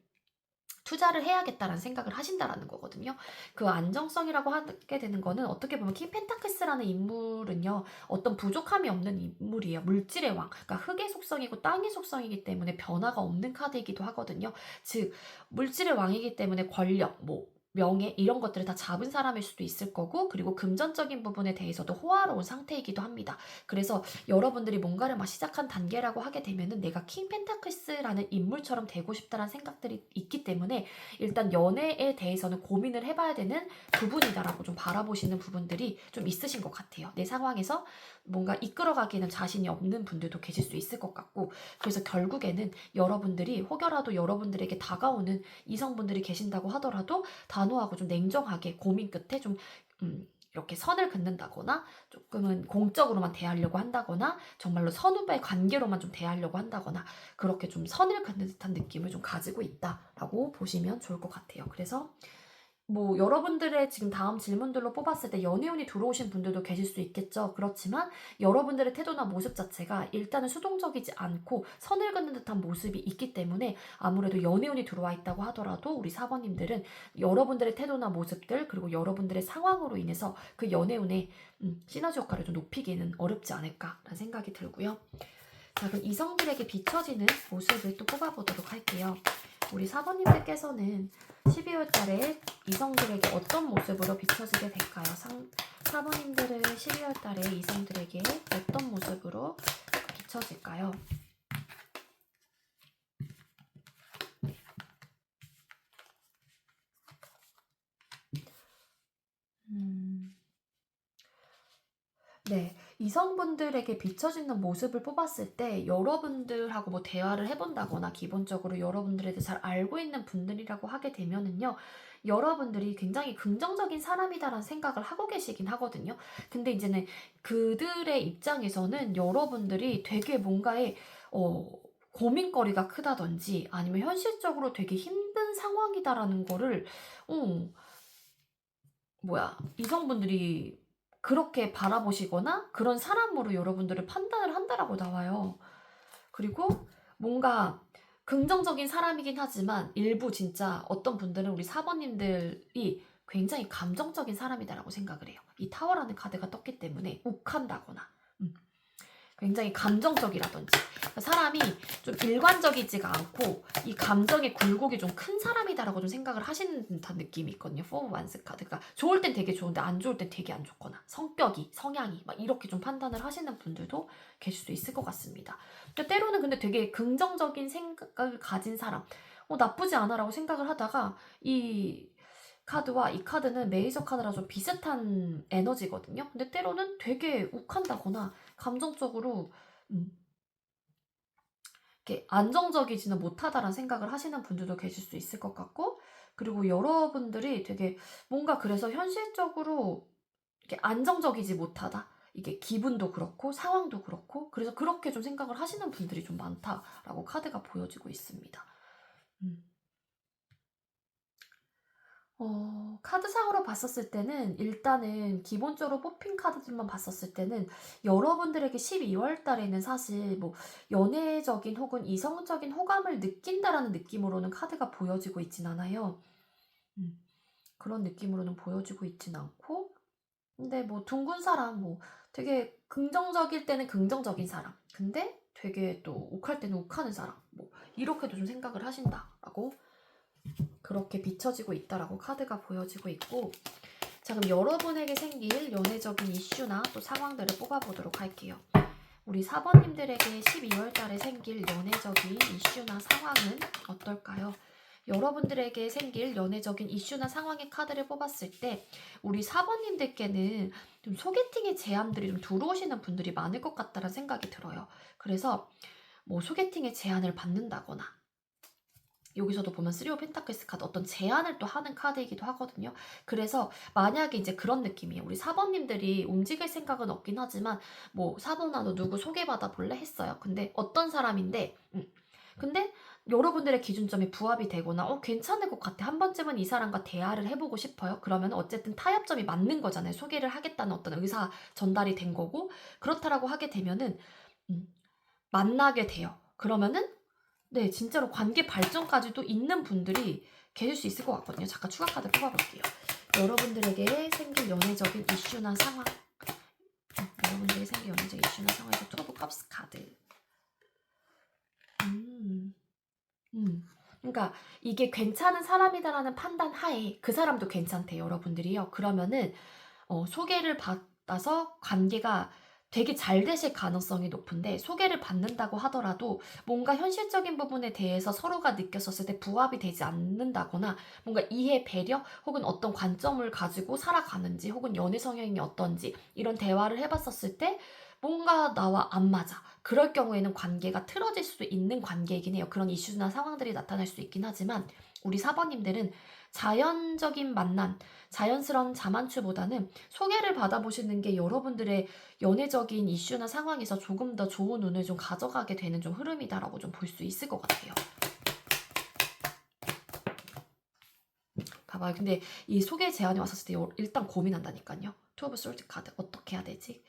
투자를 해야겠다라는 생각을 하신다라는 거거든요. 그 안정성이라고 하게 되는 거는 어떻게 보면 킹 펜타클스라는 인물은요. 어떤 부족함이 없는 인물이에요. 물질의 왕. 그러니까 흙의 속성이고 땅의 속성이기 때문에 변화가 없는 카드이기도 하거든요. 즉 물질의 왕이기 때문에 권력, 뭐 명예 이런 것들을 다 잡은 사람일 수도 있을 거고 그리고 금전적인 부분에 대해서도 호화로운 상태이기도 합니다. 그래서 여러분들이 뭔가를 막 시작한 단계라고 하게 되면은 내가 킹 펜타클스라는 인물처럼 되고 싶다라는 생각들이 있기 때문에 일단 연애에 대해서는 고민을 해봐야 되는 부분이다라고 좀 바라보시는 부분들이 좀 있으신 것 같아요. 내 상황에서 뭔가 이끌어가기에는 자신이 없는 분들도 계실 수 있을 것 같고 그래서 결국에는 여러분들이 혹여라도 여러분들에게 다가오는 이성분들이 계신다고 하더라도 단호하고 좀 냉정하게 고민 끝에 좀 이렇게 선을 긋는다거나 조금은 공적으로만 대하려고 한다거나 정말로 선후배 관계로만 좀 대하려고 한다거나 그렇게 좀 선을 긋는 듯한 느낌을 좀 가지고 있다라고 보시면 좋을 것 같아요. 그래서 뭐 여러분들의 지금 다음 질문들로 뽑았을 때 연애운이 들어오신 분들도 계실 수 있겠죠. 그렇지만 여러분들의 태도나 모습 자체가 일단은 수동적이지 않고 선을 긋는 듯한 모습이 있기 때문에 아무래도 연애운이 들어와 있다고 하더라도 우리 사번님들은 여러분들의 태도나 모습들 그리고 여러분들의 상황으로 인해서 그 연애운의 시너지 효과를 좀 높이기는 어렵지 않을까라는 생각이 들고요. 자, 그럼 이성들에게 비춰지는 모습을 또 뽑아보도록 할게요. 우리 사번님들께서는 12월 달에 이성들에게 어떤 모습으로 비춰지게 될까요? 사번님들은 12월 달에 이성들에게 어떤 모습으로 비춰질까요? 네, 이성분들에게 비춰지는 모습을 뽑았을 때 여러분들하고 뭐 대화를 해본다거나 기본적으로 여러분들에 대해 잘 알고 있는 분들이라고 하게 되면은요, 여러분들이 굉장히 긍정적인 사람이다라는 생각을 하고 계시긴 하거든요. 근데 이제는 그들의 입장에서는 여러분들이 되게 뭔가에 고민거리가 크다든지 아니면 현실적으로 되게 힘든 상황이다라는 거를 어, 이성분들이 그렇게 바라보시거나 그런 사람으로 여러분들을 판단을 한다라고 나와요. 그리고 뭔가 긍정적인 사람이긴 하지만 일부 진짜 어떤 분들은 우리 사번님들이 굉장히 감정적인 사람이다라고 생각을 해요. 이 타워라는 카드가 떴기 때문에 욱한다거나 굉장히 감정적이라든지 사람이 좀 일관적이지가 않고 이 감정의 굴곡이 좀 큰 사람이다라고 좀 생각을 하시는 듯한 느낌이 있거든요. 포 완스 카드가 좋을 땐 되게 좋은데 안 좋을 땐 되게 안 좋거나 성격이 성향이 막 이렇게 좀 판단을 하시는 분들도 계실 수 있을 것 같습니다. 때로는 근데 되게 긍정적인 생각을 가진 사람 나쁘지 않아라고 생각을 하다가 이 카드와 이 카드는 메이저 카드라 좀 비슷한 에너지거든요. 근데 때로는 되게 욱한다거나 감정적으로 이렇게 안정적이지는 못하다라는 생각을 하시는 분들도 계실 수 있을 것 같고 그리고 여러분들이 되게 뭔가 그래서 현실적으로 이렇게 안정적이지 못하다. 이게 기분도 그렇고 상황도 그렇고 그래서 그렇게 좀 생각을 하시는 분들이 좀 많다라고 카드가 보여지고 있습니다. 카드상으로 봤었을 때는 일단은 기본적으로 뽑힌 카드들만 봤었을 때는 여러분들에게 12월 달에는 사실 뭐 연애적인 혹은 이성적인 호감을 느낀다라는 느낌으로는 카드가 보여지고 있진 않아요. 그런 느낌으로는 보여지고 있진 않고 근데 뭐 둥근 사람 뭐 되게 긍정적일 때는 긍정적인 사람 근데 되게 또 욱할 때는 욱하는 사람 뭐 이렇게도 좀 생각을 하신다라고 그렇게 비춰지고 있다라고 카드가 보여지고 있고 자 그럼 여러분에게 생길 연애적인 이슈나 또 상황들을 뽑아보도록 할게요. 우리 4번님들에게 12월 달에 생길 연애적인 이슈나 상황은 어떨까요? 여러분들에게 생길 연애적인 이슈나 상황의 카드를 뽑았을 때 우리 4번님들께는 좀 소개팅의 제안들이 좀 들어오시는 분들이 많을 것 같다는 생각이 들어요. 그래서 뭐 소개팅의 제안을 받는다거나, 여기서도 보면 3 오브 펜타클스 카드 어떤 제안을 또 하는 카드이기도 하거든요. 그래서 만약에 이제 그런 느낌이에요. 우리 4번님들이 움직일 생각은 없긴 하지만 뭐 4번아 너 누구 소개받아 볼래? 했어요. 근데 어떤 사람인데 근데 여러분들의 기준점이 부합이 되거나 괜찮을 것 같아. 한 번쯤은 이 사람과 대화를 해보고 싶어요. 그러면 어쨌든 타협점이 맞는 거잖아요. 소개를 하겠다는 어떤 의사 전달이 된 거고, 그렇다라고 하게 되면은 음, 만나게 돼요. 그러면은 네, 진짜로 관계 발전까지도 있는 분들이 계실 수 있을 것 같거든요. 잠깐 추가 카드 뽑아볼게요. 여러분들에게 생길 연애적인 이슈나 상황. 여러분들에게 생길 연애적 이슈나 상황에서 투 오브 컵스 카드. 그러니까 이게 괜찮은 사람이다라는 판단 하에 그 사람도 괜찮대요, 여러분들이요. 그러면은 소개를 받아서 관계가 되게 잘 되실 가능성이 높은데, 소개를 받는다고 하더라도 뭔가 현실적인 부분에 대해서 서로가 느꼈었을 때 부합이 되지 않는다거나, 뭔가 이해, 배려 혹은 어떤 관점을 가지고 살아가는지 혹은 연애 성향이 어떤지 이런 대화를 해봤었을 때 뭔가 나와 안 맞아. 그럴 경우에는 관계가 틀어질 수도 있는 관계이긴 해요. 그런 이슈나 상황들이 나타날 수 있긴 하지만 우리 사번님들은 자연적인 만남, 자연스러운 자만추보다는 소개를 받아보시는 게 여러분들의 연애적인 이슈나 상황에서 조금 더 좋은 운을 좀 가져가게 되는 좀 흐름이다라고 좀 볼 수 있을 것 같아요. 봐봐요. 근데 이 소개 제안이 왔었을 때 일단 고민한다니까요. 투 오브 솔트 카드 어떻게 해야 되지?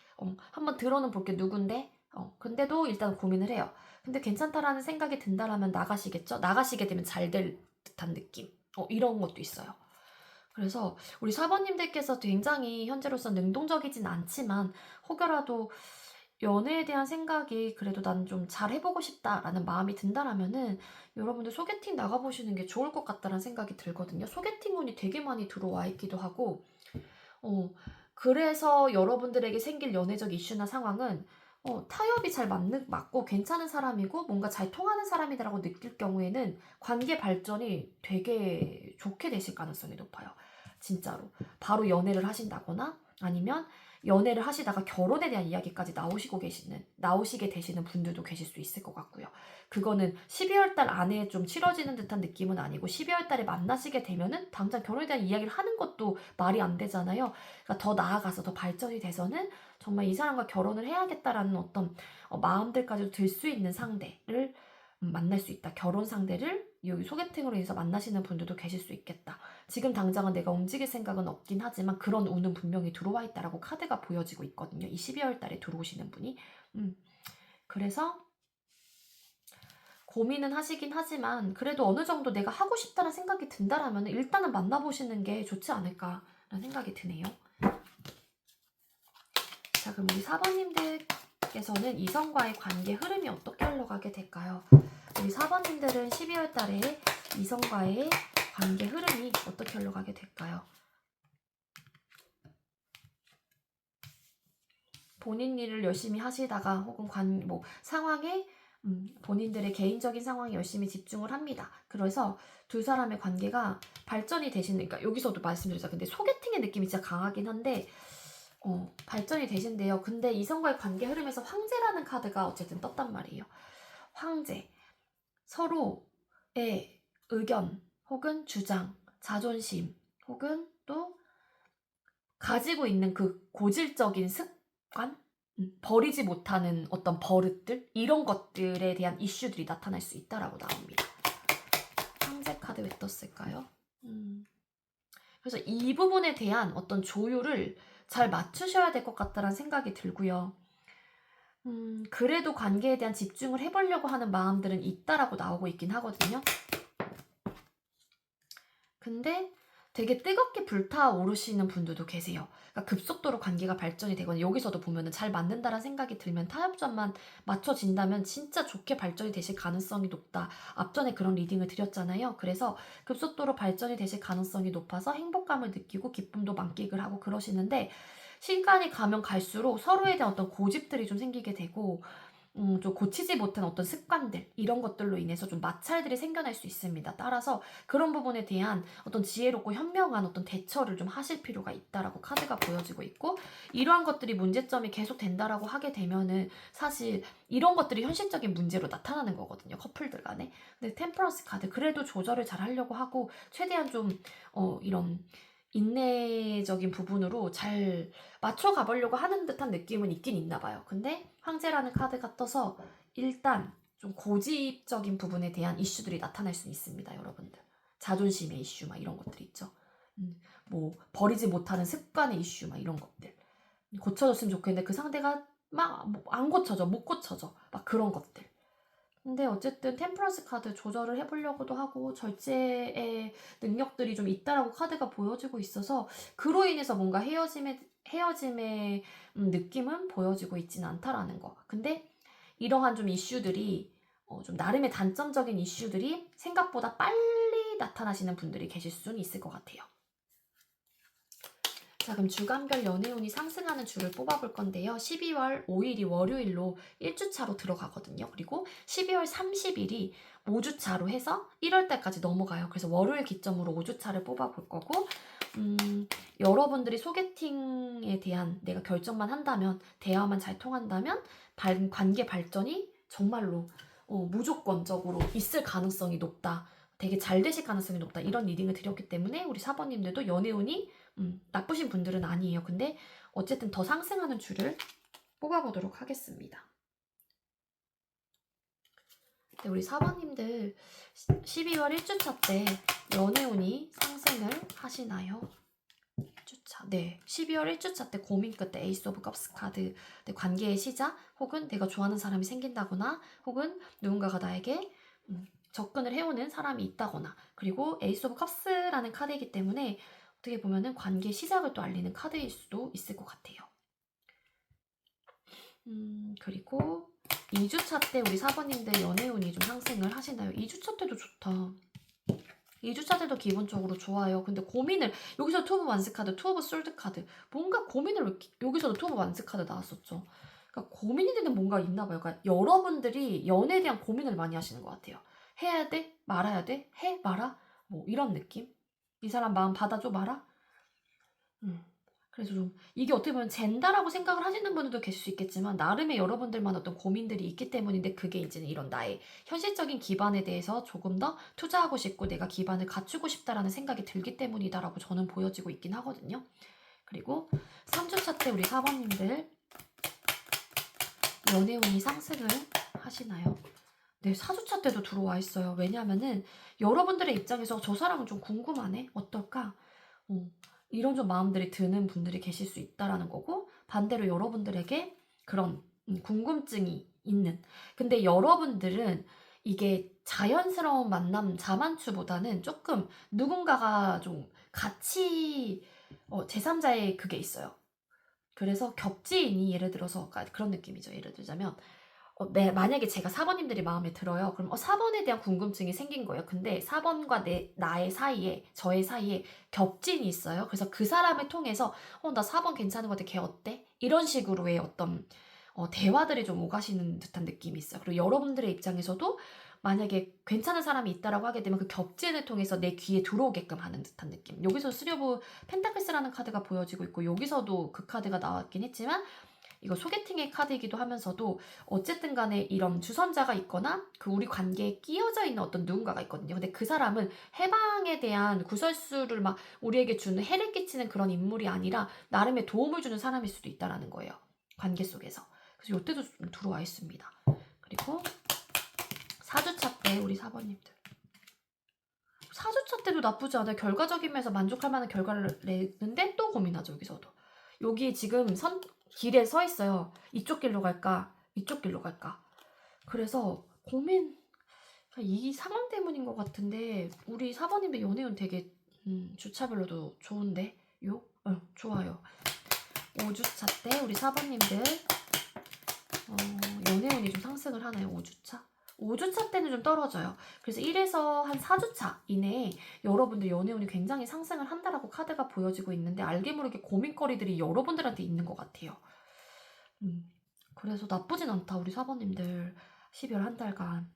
한번 들어는 볼게. 누군데? 근데도 일단 고민을 해요. 근데 괜찮다라는 생각이 든다라면 나가시겠죠? 나가시게 되면 잘 될 듯한 느낌. 이런 것도 있어요. 그래서 우리 사번님들께서 굉장히 현재로서 능동적이진 않지만 혹여라도 연애에 대한 생각이 그래도 난 좀 잘 해보고 싶다라는 마음이 든다라면은 여러분들 소개팅 나가보시는 게 좋을 것 같다는 생각이 들거든요. 소개팅 운이 되게 많이 들어와 있기도 하고, 그래서 여러분들에게 생길 연애적 이슈나 상황은 타협이 잘 맞고 괜찮은 사람이고 뭔가 잘 통하는 사람이다라고 느낄 경우에는 관계 발전이 되게 좋게 되실 가능성이 높아요. 진짜로. 바로 연애를 하신다거나 아니면 연애를 하시다가 결혼에 대한 이야기까지 나오시게 되시는 분들도 계실 수 있을 것 같고요. 그거는 12월 달 안에 좀 치러지는 듯한 느낌은 아니고 12월 달에 만나시게 되면은 당장 결혼에 대한 이야기를 하는 것도 말이 안 되잖아요. 그러니까 더 나아가서 더 발전이 돼서는 정말 이 사람과 결혼을 해야겠다라는 어떤 마음들까지도 들 수 있는 상대를 만날 수 있다. 결혼 상대를 여기 소개팅으로 인해서 만나시는 분들도 계실 수 있겠다. 지금 당장은 내가 움직일 생각은 없긴 하지만 그런 운은 분명히 들어와 있다라고 카드가 보여지고 있거든요. 이 12월 달에 들어오시는 분이. 그래서 고민은 하시긴 하지만 그래도 어느 정도 내가 하고 싶다는 생각이 든다라면 일단은 만나보시는 게 좋지 않을까라는 생각이 드네요. 자, 그럼 우리 4번님들께서는 이성과의 관계 흐름이 어떻게 흘러가게 될까요? 우리 4번님들은 12월 달에 이성과의 관계 흐름이 어떻게 흘러가게 될까요? 본인 일을 열심히 하시다가 혹은 상황에 본인들의 개인적인 상황에 열심히 집중을 합니다. 그래서 두 사람의 관계가 발전이 되시는, 그러니까 여기서도 말씀드렸죠. 근데 소개팅의 느낌이 진짜 강하긴 한데 발전이 되신대요. 근데 이성과의 관계 흐름에서 황제라는 카드가 어쨌든 떴단 말이에요. 황제. 서로의 의견 혹은 주장, 자존심 혹은 또 가지고 있는 그 고질적인 습관, 버리지 못하는 어떤 버릇들, 이런 것들에 대한 이슈들이 나타날 수 있다라고 나옵니다. 황제 카드 왜 떴을까요? 그래서 이 부분에 대한 어떤 조율을 잘 맞추셔야 될 것 같다는 생각이 들고요. 그래도 관계에 대한 집중을 해보려고 하는 마음들은 있다라고 나오고 있긴 하거든요. 근데 되게 뜨겁게 불타오르시는 분들도 계세요. 그러니까 급속도로 관계가 발전이 되거나 여기서도 보면은 잘 맞는다라는 생각이 들면 타협점만 맞춰진다면 진짜 좋게 발전이 되실 가능성이 높다. 앞전에 그런 리딩을 드렸잖아요. 그래서 급속도로 발전이 되실 가능성이 높아서 행복감을 느끼고 기쁨도 만끽을 하고 그러시는데 시간이 가면 갈수록 서로에 대한 어떤 고집들이 좀 생기게 되고 좀 고치지 못한 어떤 습관들 이런 것들로 인해서 좀 마찰들이 생겨날 수 있습니다. 따라서 그런 부분에 대한 어떤 지혜롭고 현명한 어떤 대처를 좀 하실 필요가 있다라고 카드가 보여지고 있고, 이러한 것들이 문제점이 계속 된다라고 하게 되면은 사실 이런 것들이 현실적인 문제로 나타나는 거거든요, 커플들 간에. 근데 템퍼런스 카드 그래도 조절을 잘 하려고 하고 최대한 좀 이런 인내적인 부분으로 잘 맞춰 가보려고 하는 듯한 느낌은 있긴 있나 봐요. 근데 황제라는 카드가 떠서 일단 좀 고집적인 부분에 대한 이슈들이 나타날 수 있습니다, 여러분들. 자존심의 이슈 막 이런 것들 있죠. 뭐 버리지 못하는 습관의 이슈 막 이런 것들. 고쳐졌으면 좋겠는데 그 상대가 막 안 고쳐져, 못 고쳐져. 막 그런 것들. 근데 어쨌든 템퍼런스 카드 조절을 해보려고도 하고 절제의 능력들이 좀 있다라고 카드가 보여지고 있어서 그로 인해서 뭔가 헤어짐의 느낌은 보여지고 있지는 않다라는 거. 근데 이러한 좀 이슈들이 좀 나름의 단점적인 이슈들이 생각보다 빨리 나타나시는 분들이 계실 수는 있을 것 같아요. 자, 그럼 주간별 연애운이 상승하는 주를 뽑아볼 건데요. 12월 5일이 월요일로 1주차로 들어가거든요. 그리고 12월 30일이 5주차로 해서 1월달까지 넘어가요. 그래서 월요일 기점으로 5주차를 뽑아볼 거고, 여러분들이 소개팅에 대한 내가 결정만 한다면, 대화만 잘 통한다면 관계 발전이 정말로 무조건적으로 있을 가능성이 높다. 되게 잘 되실 가능성이 높다. 이런 리딩을 드렸기 때문에 우리 사번님들도 연애운이 나쁘신 분들은 아니에요. 근데 어쨌든 더 상승하는 줄을 뽑아보도록 하겠습니다. 네, 우리 사번님들 12월 1주차 때 연애운이 상승을 하시나요? 1주차. 네. 12월 1주차 때 고민 끝에 에이스 오브 컵스 카드, 네, 관계의 시작, 혹은 내가 좋아하는 사람이 생긴다거나, 혹은 누군가가 나에게 접근을 해오는 사람이 있다거나, 그리고 에이스 오브 컵스라는 카드이기 때문에 어떻게 보면은 관계 시작을 또 알리는 카드일 수도 있을 것 같아요. 그리고 2주차 때 우리 사번님들 연애운이 좀 상승을 하시나요? 2주차 때도 좋다. 2주차 때도 기본적으로 좋아요. 근데 고민을, 여기서 투 오브 완스 카드, 투 오브 솔드 카드, 뭔가 고민을, 여기서도 투 오브 완스 카드 나왔었죠. 그러니까 고민이 되는 뭔가 있나 봐요. 그러니까 여러분들이 연애에 대한 고민을 많이 하시는 것 같아요. 해야 돼? 말아야 돼? 해? 말아? 뭐 이런 느낌? 이 사람 마음 받아줘? 말아? 그래서 좀 이게 어떻게 보면 젠다라고 생각을 하시는 분들도 계실 수 있겠지만 나름의 여러분들만 어떤 고민들이 있기 때문인데, 그게 이제는 이런 나의 현실적인 기반에 대해서 조금 더 투자하고 싶고 내가 기반을 갖추고 싶다라는 생각이 들기 때문이다라고 저는 보여지고 있긴 하거든요. 그리고 3주차 때 우리 사번님들 연애운이 상승을 하시나요? 네, 4주차 때도 들어와 있어요. 왜냐하면은 여러분들의 입장에서 저 사람은 좀 궁금하네? 어떨까? 이런 좀 마음들이 드는 분들이 계실 수 있다라는 거고, 반대로 여러분들에게 그런 궁금증이 있는. 근데 여러분들은 이게 자연스러운 만남 자만추보다는 조금 누군가가 좀 같이 제3자의 그게 있어요. 그래서 겹지인이 예를 들어서 그런 느낌이죠. 예를 들자면 네, 만약에 제가 4번님들이 마음에 들어요. 그럼 4번에 대한 궁금증이 생긴 거예요. 근데 4번과 나의 사이에, 저의 사이에 겹진이 있어요. 그래서 그 사람을 통해서 나 4번 괜찮은 것 같아. 걔 어때? 이런 식으로의 어떤 대화들이 좀 오가시는 듯한 느낌이 있어요. 그리고 여러분들의 입장에서도 만약에 괜찮은 사람이 있다라고 하게 되면 그 겹진을 통해서 내 귀에 들어오게끔 하는 듯한 느낌. 여기서 쓰리 오브 펜타클스라는 카드가 보여지고 있고, 여기서도 그 카드가 나왔긴 했지만 이거 소개팅의 카드이기도 하면서도 어쨌든 간에 이런 주선자가 있거나 그 우리 관계에 끼어져 있는 어떤 누군가가 있거든요. 근데 그 사람은 해방에 대한 구설수를 막 우리에게 주는 해를 끼치는 그런 인물이 아니라 나름의 도움을 주는 사람일 수도 있다라는 거예요. 관계 속에서. 그래서 이때도 좀 들어와 있습니다. 그리고 4주차 때 우리 4번님들 4주차 때도 나쁘지 않아요. 결과적인 면에서 만족할 만한 결과를 내는데 또 고민하죠. 여기서도. 여기 지금 길에 서 있어요. 이쪽 길로 갈까? 이쪽 길로 갈까? 그래서 이 상황 때문인 것 같은데, 우리 사번님의 연애운 되게 주차별로도 좋은데? 좋아요. 5주차 때 우리 사번님들 연애운이 좀 상승을 하나요? 5주차? 5주차 때는 좀 떨어져요. 그래서 1에서 한 4주차 이내에 여러분들 연애운이 굉장히 상승을 한다라고 카드가 보여지고 있는데, 알게 모르게 고민거리들이 여러분들한테 있는 것 같아요. 그래서 나쁘진 않다, 우리 사번님들. 12월 한 달간.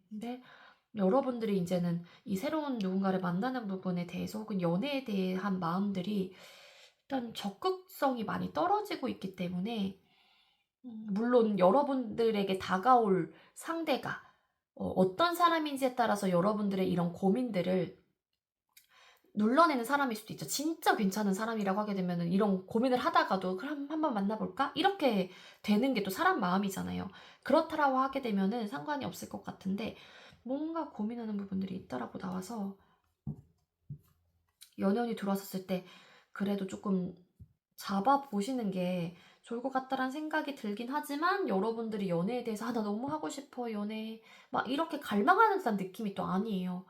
근데 여러분들이 이제는 이 새로운 누군가를 만나는 부분에 대해서 혹은 연애에 대한 마음들이 일단 적극성이 많이 떨어지고 있기 때문에 물론 여러분들에게 다가올 상대가 어떤 사람인지에 따라서 여러분들의 이런 고민들을 눌러내는 사람일 수도 있죠. 진짜 괜찮은 사람이라고 하게 되면은 이런 고민을 하다가도 '그럼 한번 만나볼까?' 이렇게 되는 게 또 사람 마음이잖아요. 그렇다라고 하게 되면은 상관이 없을 것 같은데 뭔가 고민하는 부분들이 있다라고 나와서 연연이 들어왔었을 때 그래도 조금 잡아보시는 게 좋을 것 같다라는 생각이 들긴 하지만 여러분들이 연애에 대해서 '아 나 너무 하고 싶어 연애.' 막 이렇게 갈망하는 듯한 느낌이 또 아니에요.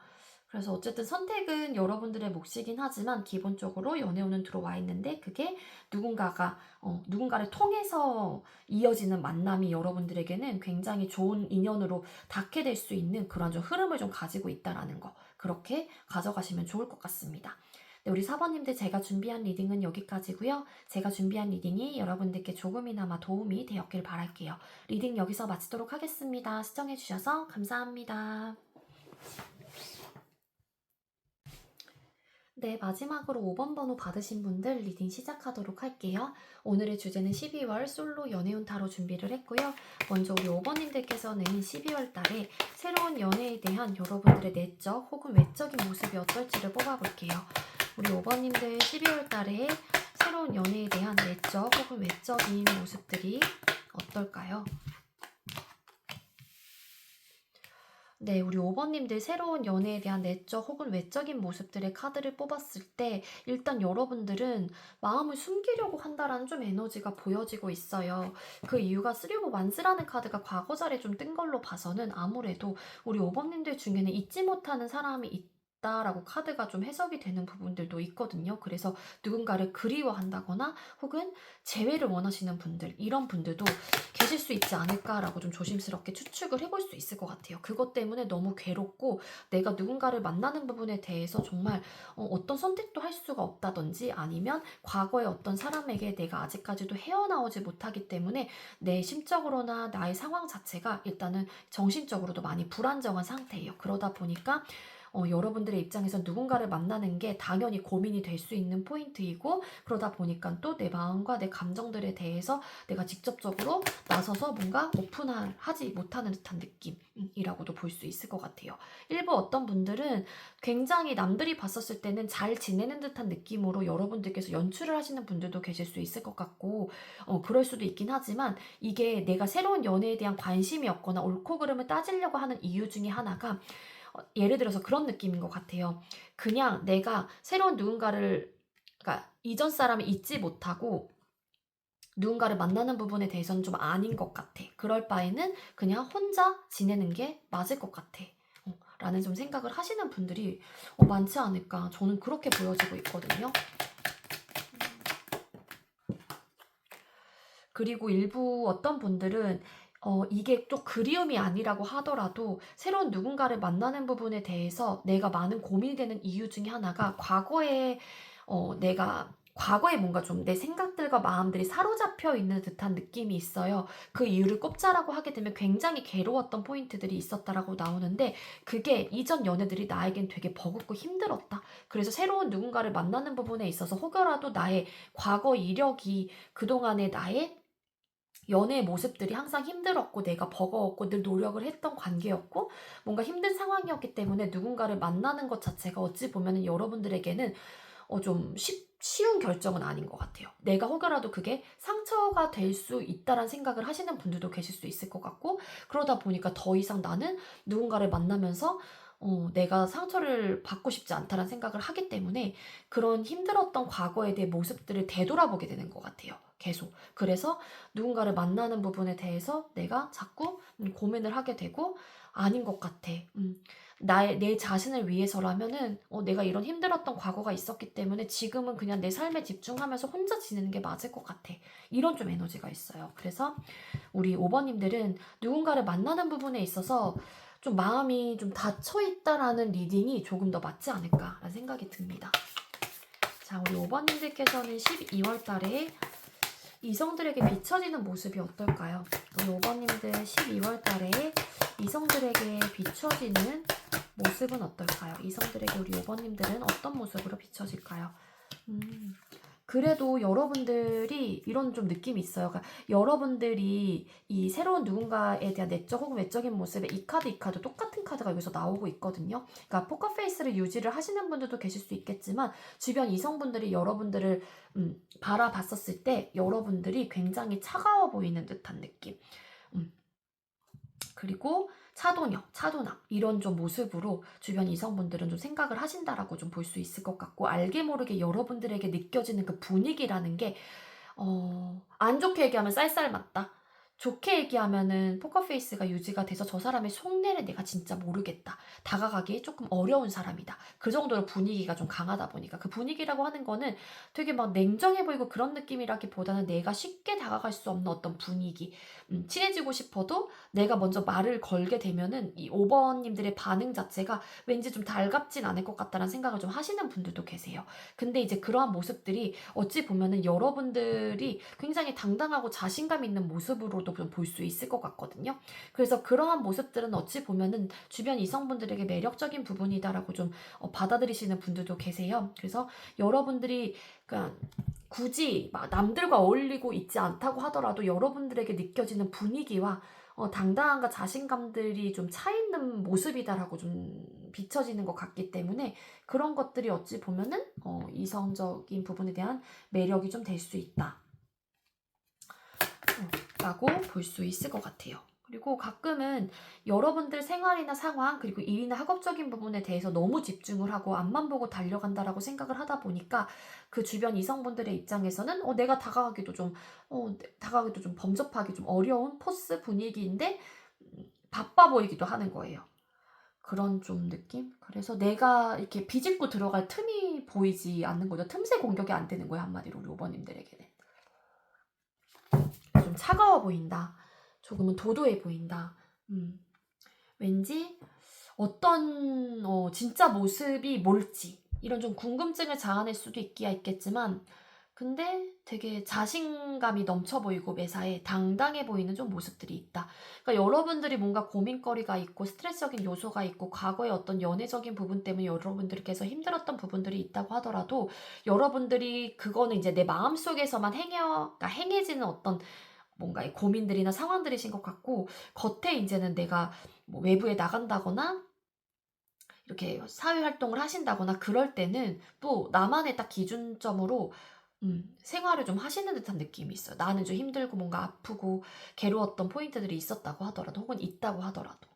그래서 어쨌든 선택은 여러분들의 몫이긴 하지만 기본적으로 연애운은 들어와 있는데 그게 누군가가 누군가를 통해서 이어지는 만남이 여러분들에게는 굉장히 좋은 인연으로 닿게 될 수 있는 그런 좀 흐름을 좀 가지고 있다라는 거 그렇게 가져가시면 좋을 것 같습니다. 네, 우리 사번님들 제가 준비한 리딩은 여기까지고요. 제가 준비한 리딩이 여러분들께 조금이나마 도움이 되었길 바랄게요. 리딩 여기서 마치도록 하겠습니다. 시청해주셔서 감사합니다. 네, 마지막으로 5번 번호 받으신 분들 리딩 시작하도록 할게요. 오늘의 주제는 12월 솔로 연애운 타로 준비를 했고요. 먼저 우리 5번님들께서는 12월 달에 새로운 연애에 대한 여러분들의 내적 혹은 외적인 모습이 어떨지를 뽑아볼게요. 우리 5번님들 12월 달에 새로운 연애에 대한 내적 혹은 외적인 모습들이 어떨까요? 네, 우리 5번님들 새로운 연애에 대한 내적 혹은 외적인 모습들의 카드를 뽑았을 때 일단 여러분들은 마음을 숨기려고 한다라는 좀 에너지가 보여지고 있어요. 그 이유가 3 오브 완스라는 카드가 과거 자리에 좀 뜬 걸로 봐서는 아무래도 우리 5번님들 중에는 잊지 못하는 사람이 있다라고 카드가 좀 해석이 되는 부분들도 있거든요. 그래서 누군가를 그리워한다거나 혹은 재회를 원하시는 분들 이런 분들도 계실 수 있지 않을까라고 좀 조심스럽게 추측을 해볼 수 있을 것 같아요. 그것 때문에 너무 괴롭고 내가 누군가를 만나는 부분에 대해서 정말 어떤 선택도 할 수가 없다든지 아니면 과거의 어떤 사람에게 내가 아직까지도 헤어나오지 못하기 때문에 내 심적으로나 나의 상황 자체가 일단은 정신적으로도 많이 불안정한 상태예요. 그러다 보니까 여러분들의 입장에서 누군가를 만나는 게 당연히 고민이 될 수 있는 포인트이고 그러다 보니까 또 내 마음과 내 감정들에 대해서 내가 직접적으로 나서서 뭔가 오픈하지 못하는 듯한 느낌이라고도 볼 수 있을 것 같아요. 일부 어떤 분들은 굉장히 남들이 봤었을 때는 잘 지내는 듯한 느낌으로 여러분들께서 연출을 하시는 분들도 계실 수 있을 것 같고 그럴 수도 있긴 하지만 이게 내가 새로운 연애에 대한 관심이 없거나 옳고 그름을 따지려고 하는 이유 중에 하나가 예를 들어서 그런 느낌인 것 같아요. 그냥 내가 새로운 누군가를 그러니까 이전 사람을 잊지 못하고 누군가를 만나는 부분에 대해서는 좀 아닌 것 같아. 그럴 바에는 그냥 혼자 지내는 게 맞을 것 같아. 라는 좀 생각을 하시는 분들이 많지 않을까. 저는 그렇게 보여지고 있거든요. 그리고 일부 어떤 분들은 이게 또 그리움이 아니라고 하더라도 새로운 누군가를 만나는 부분에 대해서 내가 많은 고민이 되는 이유 중에 하나가 내가 과거에 뭔가 좀 내 생각들과 마음들이 사로잡혀 있는 듯한 느낌이 있어요. 그 이유를 꼽자라고 하게 되면 굉장히 괴로웠던 포인트들이 있었다라고 나오는데 그게 이전 연애들이 나에겐 되게 버겁고 힘들었다. 그래서 새로운 누군가를 만나는 부분에 있어서 혹여라도 나의 과거 이력이 그동안의 나의 연애의 모습들이 항상 힘들었고 내가 버거웠고 늘 노력을 했던 관계였고 뭔가 힘든 상황이었기 때문에 누군가를 만나는 것 자체가 어찌 보면은 여러분들에게는 좀 쉬운 결정은 아닌 것 같아요. 내가 혹여라도 그게 상처가 될 수 있다란 생각을 하시는 분들도 계실 수 있을 것 같고 그러다 보니까 더 이상 나는 누군가를 만나면서 내가 상처를 받고 싶지 않다는 생각을 하기 때문에 그런 힘들었던 과거에 대해 모습들을 되돌아보게 되는 것 같아요. 계속. 그래서 누군가를 만나는 부분에 대해서 내가 자꾸 고민을 하게 되고 아닌 것 같아. 내 자신을 위해서라면은 내가 이런 힘들었던 과거가 있었기 때문에 지금은 그냥 내 삶에 집중하면서 혼자 지내는 게 맞을 것 같아. 이런 좀 에너지가 있어요. 그래서 우리 5번님들은 누군가를 만나는 부분에 있어서 좀 마음이 좀 닫혀있다라는 리딩이 조금 더 맞지 않을까라는 생각이 듭니다. 자, 우리 5번님들께서는 12월 달에 이성들에게 비춰지는 모습이 어떨까요? 우리 5번님들 12월 달에 이성들에게 비춰지는 모습은 어떨까요? 이성들에게 우리 5번님들은 어떤 모습으로 비춰질까요? 그래도 여러분들이 이런 좀 느낌이 있어요. 그러니까 여러분들이 이 새로운 누군가에 대한 내적 혹은 외적인 모습에 이 카드 똑같은 카드가 여기서 나오고 있거든요. 그러니까 포커페이스를 유지를 하시는 분들도 계실 수 있겠지만 주변 이성분들이 여러분들을 바라봤었을 때 여러분들이 굉장히 차가워 보이는 듯한 느낌. 그리고 차도남 이런 좀 모습으로 주변 이성분들은 좀 생각을 하신다라고 좀 볼 수 있을 것 같고, 알게 모르게 여러분들에게 느껴지는 그 분위기라는 게 안 좋게 얘기하면 쌀쌀 맞다. 좋게 얘기하면은 포커페이스가 유지가 돼서 저 사람의 속내를 내가 진짜 모르겠다. 다가가기 조금 어려운 사람이다. 그 정도로 분위기가 좀 강하다 보니까 그 분위기라고 하는 거는 되게 막 냉정해 보이고 그런 느낌이라기보다는 내가 쉽게 다가갈 수 없는 어떤 분위기. 친해지고 싶어도 내가 먼저 말을 걸게 되면은 이 5번님들의 반응 자체가 왠지 좀 달갑진 않을 것 같다는 생각을 좀 하시는 분들도 계세요. 근데 이제 그러한 모습들이 어찌 보면은 여러분들이 굉장히 당당하고 자신감 있는 모습으로도 좀 볼 수 있을 것 같거든요. 그래서 그러한 모습들은 어찌 보면은 주변 이성분들에게 매력적인 부분이다라고 좀 받아들이시는 분들도 계세요. 그래서 여러분들이 그러니까 굳이 막 남들과 어울리고 있지 않다고 하더라도 여러분들에게 느껴지는 분위기와 당당함과 자신감들이 좀 차 있는 모습이다라고 좀 비춰지는 것 같기 때문에 그런 것들이 어찌 보면은 이성적인 부분에 대한 매력이 좀 될 수 있다 라고 볼 수 있을 것 같아요. 그리고 가끔은 여러분들 생활이나 상황 그리고 일이나 학업적인 부분에 대해서 너무 집중을 하고 앞만 보고 달려간다라고 생각을 하다 보니까 그 주변 이성분들의 입장에서는 내가 다가가기도 좀 범접하기 좀 어려운 포스 분위기인데 바빠 보이기도 하는 거예요. 그런 좀 느낌? 그래서 내가 이렇게 비집고 들어갈 틈이 보이지 않는 거죠. 틈새 공격이 안 되는 거예요, 한마디로 우리 오버님들에게는. 좀 차가워 보인다. 조금은 도도해 보인다. 왠지 어떤 진짜 모습이 뭘지 이런 좀 궁금증을 자아낼 수도 있겠지만 근데 되게 자신감이 넘쳐 보이고 매사에 당당해 보이는 좀 모습들이 있다. 그러니까 여러분들이 뭔가 고민거리가 있고 스트레스적인 요소가 있고 과거의 어떤 연애적인 부분 때문에 여러분들께서 힘들었던 부분들이 있다고 하더라도 여러분들이 그거는 이제 내 마음속에서만 그러니까 행해지는 어떤 뭔가 고민들이나 상황들이신 것 같고 겉에 이제는 내가 뭐 외부에 나간다거나 이렇게 사회 활동을 하신다거나 그럴 때는 또 나만의 딱 기준점으로 생활을 좀 하시는 듯한 느낌이 있어요. 나는 좀 힘들고 뭔가 아프고 괴로웠던 포인트들이 있었다고 하더라도 혹은 있다고 하더라도.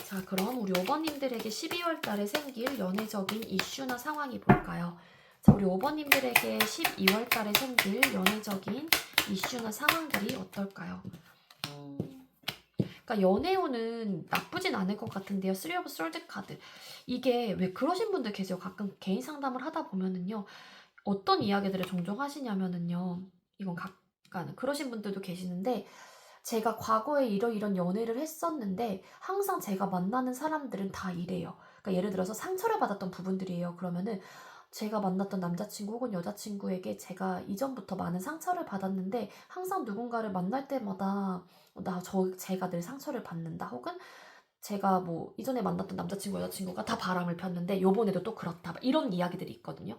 자, 그럼 우리 5번님들에게 12월 달에 생길 연애적인 이슈나 상황이 뭘까요? 자, 우리 5번님들에게 12월 달에 생길 연애적인 이슈나 상황들이 어떨까요? 그러니까 연애운은 나쁘진 않을 것 같은데요. 3 of Swords 카드. 이게 왜 그러신 분들 계세요. 가끔 개인 상담을 하다 보면은요. 어떤 이야기들을 종종 하시냐면은요. 이건 약간 그러신 분들도 계시는데 제가 과거에 이런 연애를 했었는데 항상 제가 만나는 사람들은 다 이래요. 그러니까 예를 들어서 상처를 받았던 부분들이에요. 그러면은 제가 만났던 남자친구 혹은 여자친구에게 제가 이전부터 많은 상처를 받았는데 항상 누군가를 만날 때마다 제가 늘 상처를 받는다. 혹은 제가 뭐 이전에 만났던 남자친구 여자친구가 다 바람을 폈는데 요번에도 또 그렇다. 이런 이야기들이 있거든요.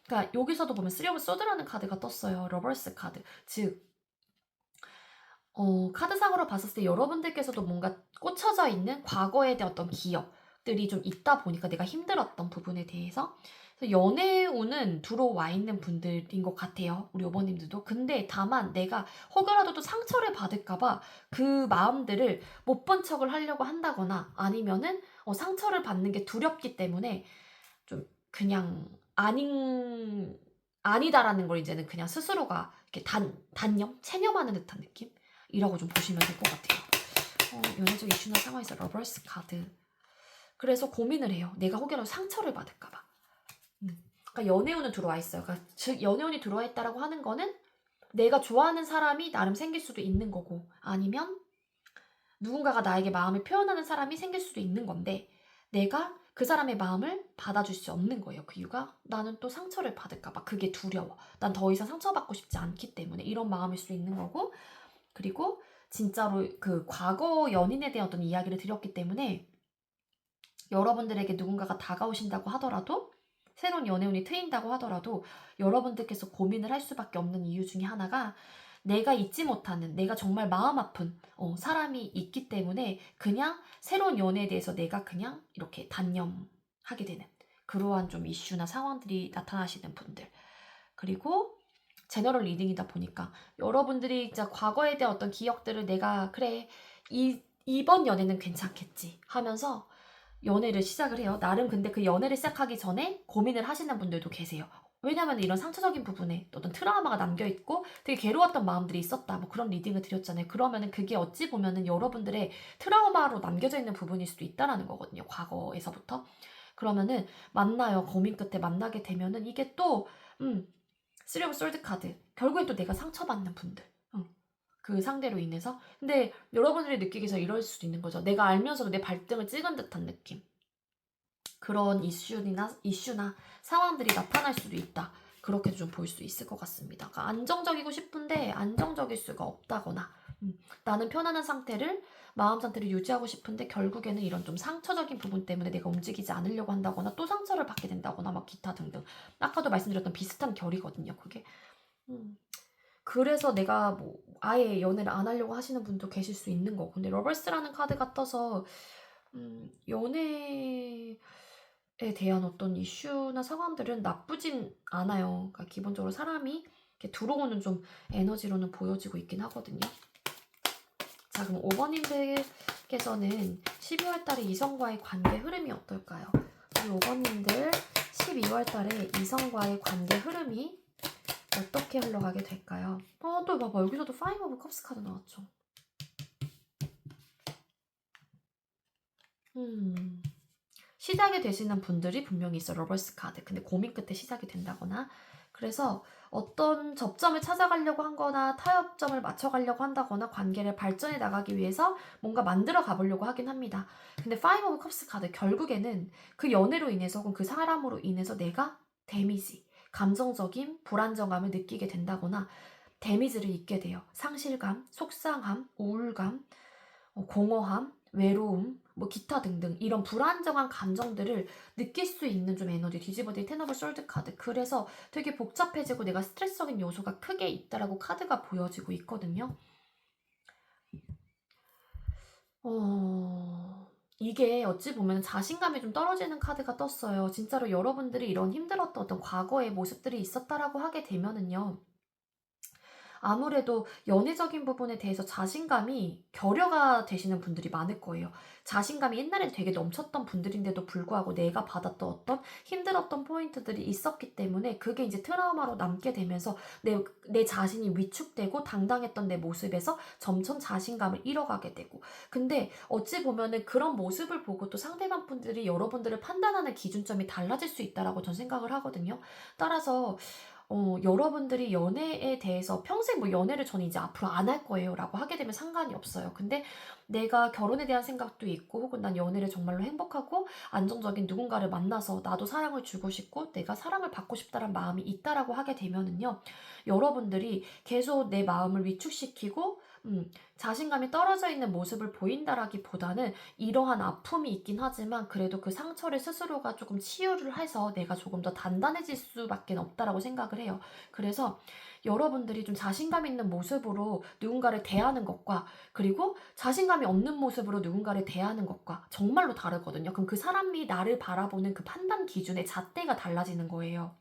그러니까 여기서도 보면 3 of Swords라는 카드가 떴어요. 러버스 카드. 즉 카드상으로 봤을 때 여러분들께서도 뭔가 꽂혀져 있는 과거에 대한 어떤 기억들이 좀 있다 보니까 내가 힘들었던 부분에 대해서 그래서 연애운은 들어와 있는 분들인 것 같아요. 우리 오버님들도. 근데 다만 내가 혹여라도 또 상처를 받을까봐 그 마음들을 못 본 척을 하려고 한다거나 아니면은 상처를 받는 게 두렵기 때문에 좀 그냥 아니다라는 걸 이제는 그냥 스스로가 이렇게 체념하는 듯한 느낌? 이라고 좀 보시면 될 것 같아요. 연애적 이슈나 상황에서 러버스 카드. 그래서 고민을 해요. 내가 혹여라도 상처를 받을까봐. 그러니까 연애운은 들어와 있어요. 그러니까 즉 연애운이 들어와 있다라고 하는 거는 내가 좋아하는 사람이 나름 생길 수도 있는 거고 아니면 누군가가 나에게 마음을 표현하는 사람이 생길 수도 있는 건데 내가 그 사람의 마음을 받아줄 수 없는 거예요. 그 이유가 나는 또 상처를 받을까 봐. 그게 두려워. 난 더 이상 상처받고 싶지 않기 때문에 이런 마음일 수 있는 거고, 그리고 진짜로 그 과거 연인에 대한 어떤 이야기를 드렸기 때문에 여러분들에게 누군가가 다가오신다고 하더라도, 새로운 연애운이 트인다고 하더라도 여러분들께서 고민을 할 수밖에 없는 이유 중에 하나가 내가 잊지 못하는, 내가 정말 마음 아픈 사람이 있기 때문에 그냥 새로운 연애에 대해서 내가 그냥 이렇게 단념하게 되는 그러한 좀 이슈나 상황들이 나타나시는 분들. 그리고 제너럴 리딩이다 보니까 여러분들이 진짜 과거에 대한 어떤 기억들을 내가 그래 이번 연애는 괜찮겠지 하면서 연애를 시작을 해요. 나름 근데 그 연애를 시작하기 전에 고민을 하시는 분들도 계세요. 왜냐면 이런 상처적인 부분에 어떤 트라우마가 남겨있고 되게 괴로웠던 마음들이 있었다. 뭐 그런 리딩을 드렸잖아요. 그러면은 그게 어찌 보면은 여러분들의 트라우마로 남겨져 있는 부분일 수도 있다라는 거거든요. 과거에서부터. 그러면은 만나요. 고민 끝에 만나게 되면은 이게 또, 쓰리 오브 솔드 카드. 결국엔 또 내가 상처받는 분들. 그 상대로 인해서. 근데 여러분들이 느끼기에서 이럴 수도 있는 거죠. 내가 알면서도 내 발등을 찍은 듯한 느낌. 그런 이슈나 상황들이 나타날 수도 있다. 그렇게 좀 볼 수 있을 것 같습니다. 그러니까 안정적이고 싶은데 안정적일 수가 없다거나, 나는 편안한 상태를, 마음 상태를 유지하고 싶은데 결국에는 이런 좀 상처적인 부분 때문에 내가 움직이지 않으려고 한다거나 또 상처를 받게 된다거나 막 기타 등등. 아까도 말씀드렸던 비슷한 결이거든요. 그게. 음. 그래서 내가 뭐 아예 연애를 안 하려고 하시는 분도 계실 수 있는 거고. 근데 러버스라는 카드가 떠서 연애에 대한 어떤 이슈나 상황들은 나쁘진 않아요. 그러니까 기본적으로 사람이 이렇게 들어오는 좀 에너지로는 보여지고 있긴 하거든요. 자, 그럼 5번님들께서는 12월 달에 이성과의 관계 흐름이 어떨까요? 우리 5번님들 12월 달에 이성과의 관계 흐름이 어떻게 흘러가게 될까요? 또 봐봐. 여기서도 5 오브 컵스 카드 나왔죠. 시작이 되시는 분들이 분명히 있어. 러버스 카드. 근데 고민 끝에 시작이 된다거나. 그래서 어떤 접점을 찾아가려고 한거나 타협점을 맞춰가려고 한다거나 관계를 발전해 나가기 위해서 뭔가 만들어 가보려고 하긴 합니다. 근데 5 오브 컵스 카드. 결국에는 그 연애로 인해서 혹은 그 사람으로 인해서 내가 데미지, 감정적인 불안정감을 느끼게 된다거나 데미지를 입게 돼요. 상실감, 속상함, 우울감, 공허함, 외로움, 뭐 기타 등등 이런 불안정한 감정들을 느낄 수 있는 좀 에너지. 뒤집어질 텐 오브 솔드 카드. 그래서 되게 복잡해지고 내가 스트레스적인 요소가 크게 있다라고 카드가 보여지고 있거든요. 이게 어찌 보면 자신감이 좀 떨어지는 카드가 떴어요. 진짜로 여러분들이 이런 힘들었던 어떤 과거의 모습들이 있었다라고 하게 되면은요. 아무래도 연애적인 부분에 대해서 자신감이 결여가 되시는 분들이 많을 거예요. 자신감이 옛날엔 되게 넘쳤던 분들인데도 불구하고 내가 받았던 어떤 힘들었던 포인트들이 있었기 때문에 그게 이제 트라우마로 남게 되면서 내 자신이 위축되고 당당했던 내 모습에서 점점 자신감을 잃어가게 되고. 근데 어찌 보면은 그런 모습을 보고 또 상대방 분들이 여러분들을 판단하는 기준점이 달라질 수 있다라고 전 생각을 하거든요. 따라서 여러분들이 연애에 대해서 평생 뭐 연애를 저는 이제 앞으로 안 할 거예요 라고 하게 되면 상관이 없어요. 근데 내가 결혼에 대한 생각도 있고 혹은 난 연애를 정말로 행복하고 안정적인 누군가를 만나서 나도 사랑을 주고 싶고 내가 사랑을 받고 싶다는 마음이 있다라고 하게 되면은요. 여러분들이 계속 내 마음을 위축시키고 자신감이 떨어져 있는 모습을 보인다라기보다는 이러한 아픔이 있긴 하지만 그래도 그 상처를 스스로가 조금 치유를 해서 내가 조금 더 단단해질 수밖에 없다라고 생각을 해요. 그래서 여러분들이 좀 자신감 있는 모습으로 누군가를 대하는 것과 그리고 자신감이 없는 모습으로 누군가를 대하는 것과 정말로 다르거든요. 그럼 그 사람이 나를 바라보는 그 판단 기준의 잣대가 달라지는 거예요.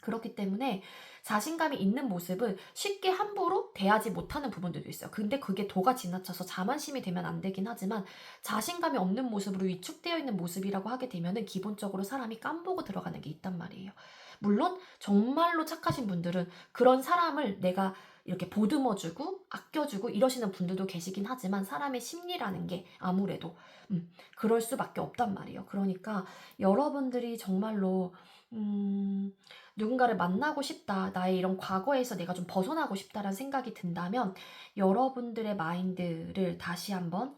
그렇기 때문에 자신감이 있는 모습은 쉽게 함부로 대하지 못하는 부분들도 있어요. 근데 그게 도가 지나쳐서 자만심이 되면 안 되긴 하지만 자신감이 없는 모습으로 위축되어 있는 모습이라고 하게 되면은 기본적으로 사람이 깜보고 들어가는 게 있단 말이에요. 물론 정말로 착하신 분들은 그런 사람을 내가 이렇게 보듬어주고 아껴주고 이러시는 분들도 계시긴 하지만 사람의 심리라는 게 아무래도 그럴 수밖에 없단 말이에요. 그러니까 여러분들이 정말로 누군가를 만나고 싶다. 나의 이런 과거에서 내가 좀 벗어나고 싶다라는 생각이 든다면 여러분들의 마인드를 다시 한번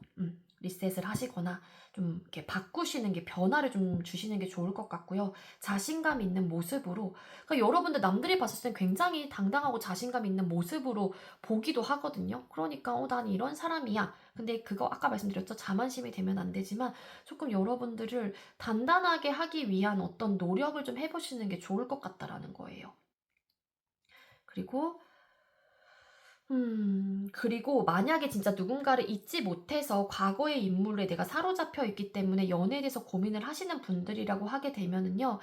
리셋을 하시거나 좀 이렇게 바꾸시는 게 변화를 좀 주시는 게 좋을 것 같고요. 자신감 있는 모습으로 그러니까 여러분들 남들이 봤을 땐 굉장히 당당하고 자신감 있는 모습으로 보기도 하거든요. 그러니까 난 이런 사람이야. 근데 그거 아까 말씀드렸죠. 자만심이 되면 안 되지만 조금 여러분들을 단단하게 하기 위한 어떤 노력을 좀 해보시는 게 좋을 것 같다라는 거예요. 그리고 만약에 진짜 누군가를 잊지 못해서 과거의 인물에 내가 사로잡혀 있기 때문에 연애에 대해서 고민을 하시는 분들이라고 하게 되면은요,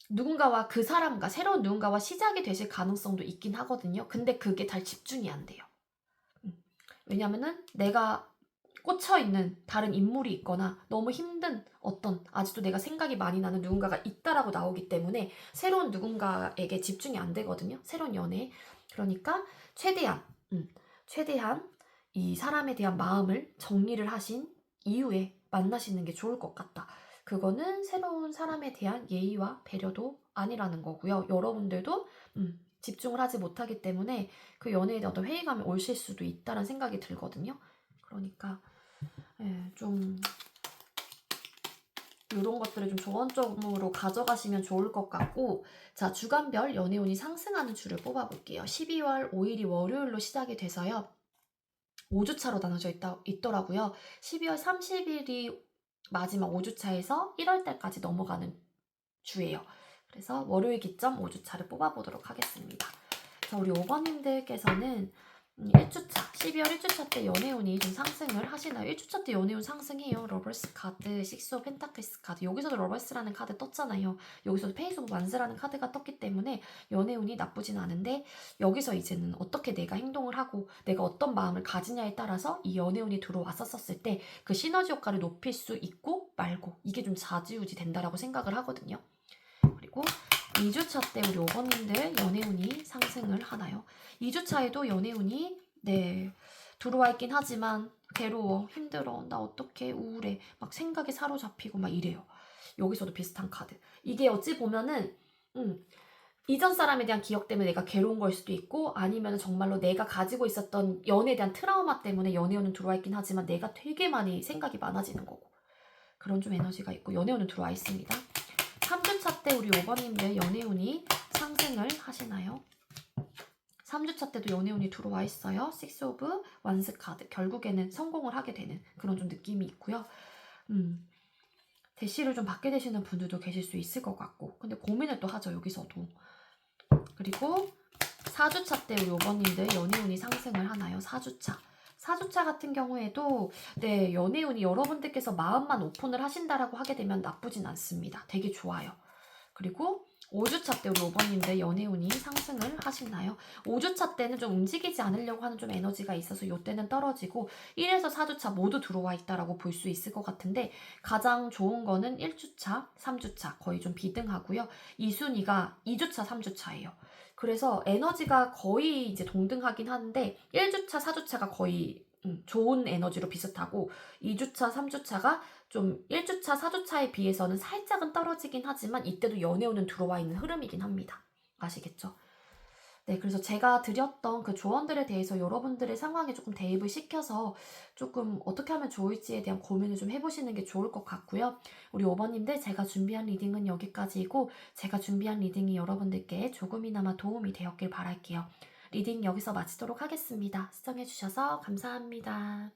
누군가와 그 사람과 새로운 누군가와 시작이 되실 가능성도 있긴 하거든요. 근데 그게 잘 집중이 안 돼요. 음. 왜냐면은 내가 꽂혀 있는 다른 인물이 있거나 너무 힘든 어떤 아직도 내가 생각이 많이 나는 누군가가 있다라고 나오기 때문에 새로운 누군가에게 집중이 안 되거든요. 새로운 연애에. 그러니까 최대한, 최대한 이 사람에 대한 마음을 정리를 하신 이후에 만나시는 게 좋을 것 같다. 그거는 새로운 사람에 대한 예의와 배려도 아니라는 거고요. 여러분들도 집중을 하지 못하기 때문에 그 연애에 대한 어떤 회의감이 오실 수도 있다는 생각이 들거든요. 그러니까 좀 이런 것들을 좀 조언점으로 가져가시면 좋을 것 같고, 자, 주간별 연애운이 상승하는 주를 뽑아볼게요. 12월 5일이 월요일로 시작이 돼서요. 5주차로 나눠져 있더라고요. 12월 30일이 마지막 5주차에서 1월 달까지 넘어가는 주예요. 그래서 월요일 기점 5주차를 뽑아보도록 하겠습니다. 자, 우리 5번님들께서는 1주차, 12월 1주차 때 연애운이 좀 상승을 하시나요? 1주차 때 연애운 상승해요. 러버스 카드, 식스 오브 펜타클스 카드. 여기서도 러버스라는 카드 떴잖아요. 여기서도 페이스 오브 완스라는 카드가 떴기 때문에 연애운이 나쁘진 않은데 여기서 이제는 어떻게 내가 행동을 하고 내가 어떤 마음을 가지냐에 따라서 이 연애운이 들어왔었을 때 그 시너지 효과를 높일 수 있고 말고 이게 좀 좌지우지 된다라고 생각을 하거든요. 그리고 2주차 때 우리 5번님들 연애운이 상승을 하나요? 2주차에도 연애운이 들어와 있긴 하지만 괴로워, 힘들어, 나 어떡해, 우울해, 막 생각에 사로잡히고 막 이래요. 여기서도 비슷한 카드. 이게 어찌 보면은 이전 사람에 대한 기억 때문에 내가 괴로운 걸 수도 있고 아니면 정말로 내가 가지고 있었던 연애에 대한 트라우마 때문에 연애운은 들어와 있긴 하지만 내가 되게 많이 생각이 많아지는 거고 그런 좀 에너지가 있고 연애운은 들어와 있습니다. 3주차 때 우리 5번님들 연애운이 상승을 하시나요? 3주차 때도 연애운이 들어와 있어요. 식스 오브 완스 카드. 결국에는 성공을 하게 되는 그런 좀 느낌이 있고요. 대시를 좀 받게 되시는 분들도 계실 수 있을 것 같고 근데 고민을 또 하죠. 여기서도. 그리고 4주차 때 우리 5번님들 연애운이 상승을 하나요? 4주차. 4주차 같은 경우에도 연애운이 여러분들께서 마음만 오픈을 하신다라고 하게 되면 나쁘진 않습니다. 되게 좋아요. 그리고 5주차 때 우리 5번님들 연애운이 상승을 하시나요? 5주차 때는 좀 움직이지 않으려고 하는 좀 에너지가 있어서 이때는 떨어지고 1에서 4주차 모두 들어와 있다라고 볼 수 있을 것 같은데 가장 좋은 거는 1주차, 3주차 거의 좀 비등하고요. 2순위가 2주차, 3주차예요. 그래서 에너지가 거의 이제 동등하긴 한데 1주차, 4주차가 거의 좋은 에너지로 비슷하고 2주차, 3주차가 좀 1주차, 4주차에 비해서는 살짝은 떨어지긴 하지만 이때도 연애운은 들어와 있는 흐름이긴 합니다. 아시겠죠? 그래서 제가 드렸던 그 조언들에 대해서 여러분들의 상황에 조금 대입을 시켜서 조금 어떻게 하면 좋을지에 대한 고민을 좀 해보시는 게 좋을 것 같고요. 우리 5번님들 제가 준비한 리딩은 여기까지이고 제가 준비한 리딩이 여러분들께 조금이나마 도움이 되었길 바랄게요. 리딩 여기서 마치도록 하겠습니다. 시청해주셔서 감사합니다.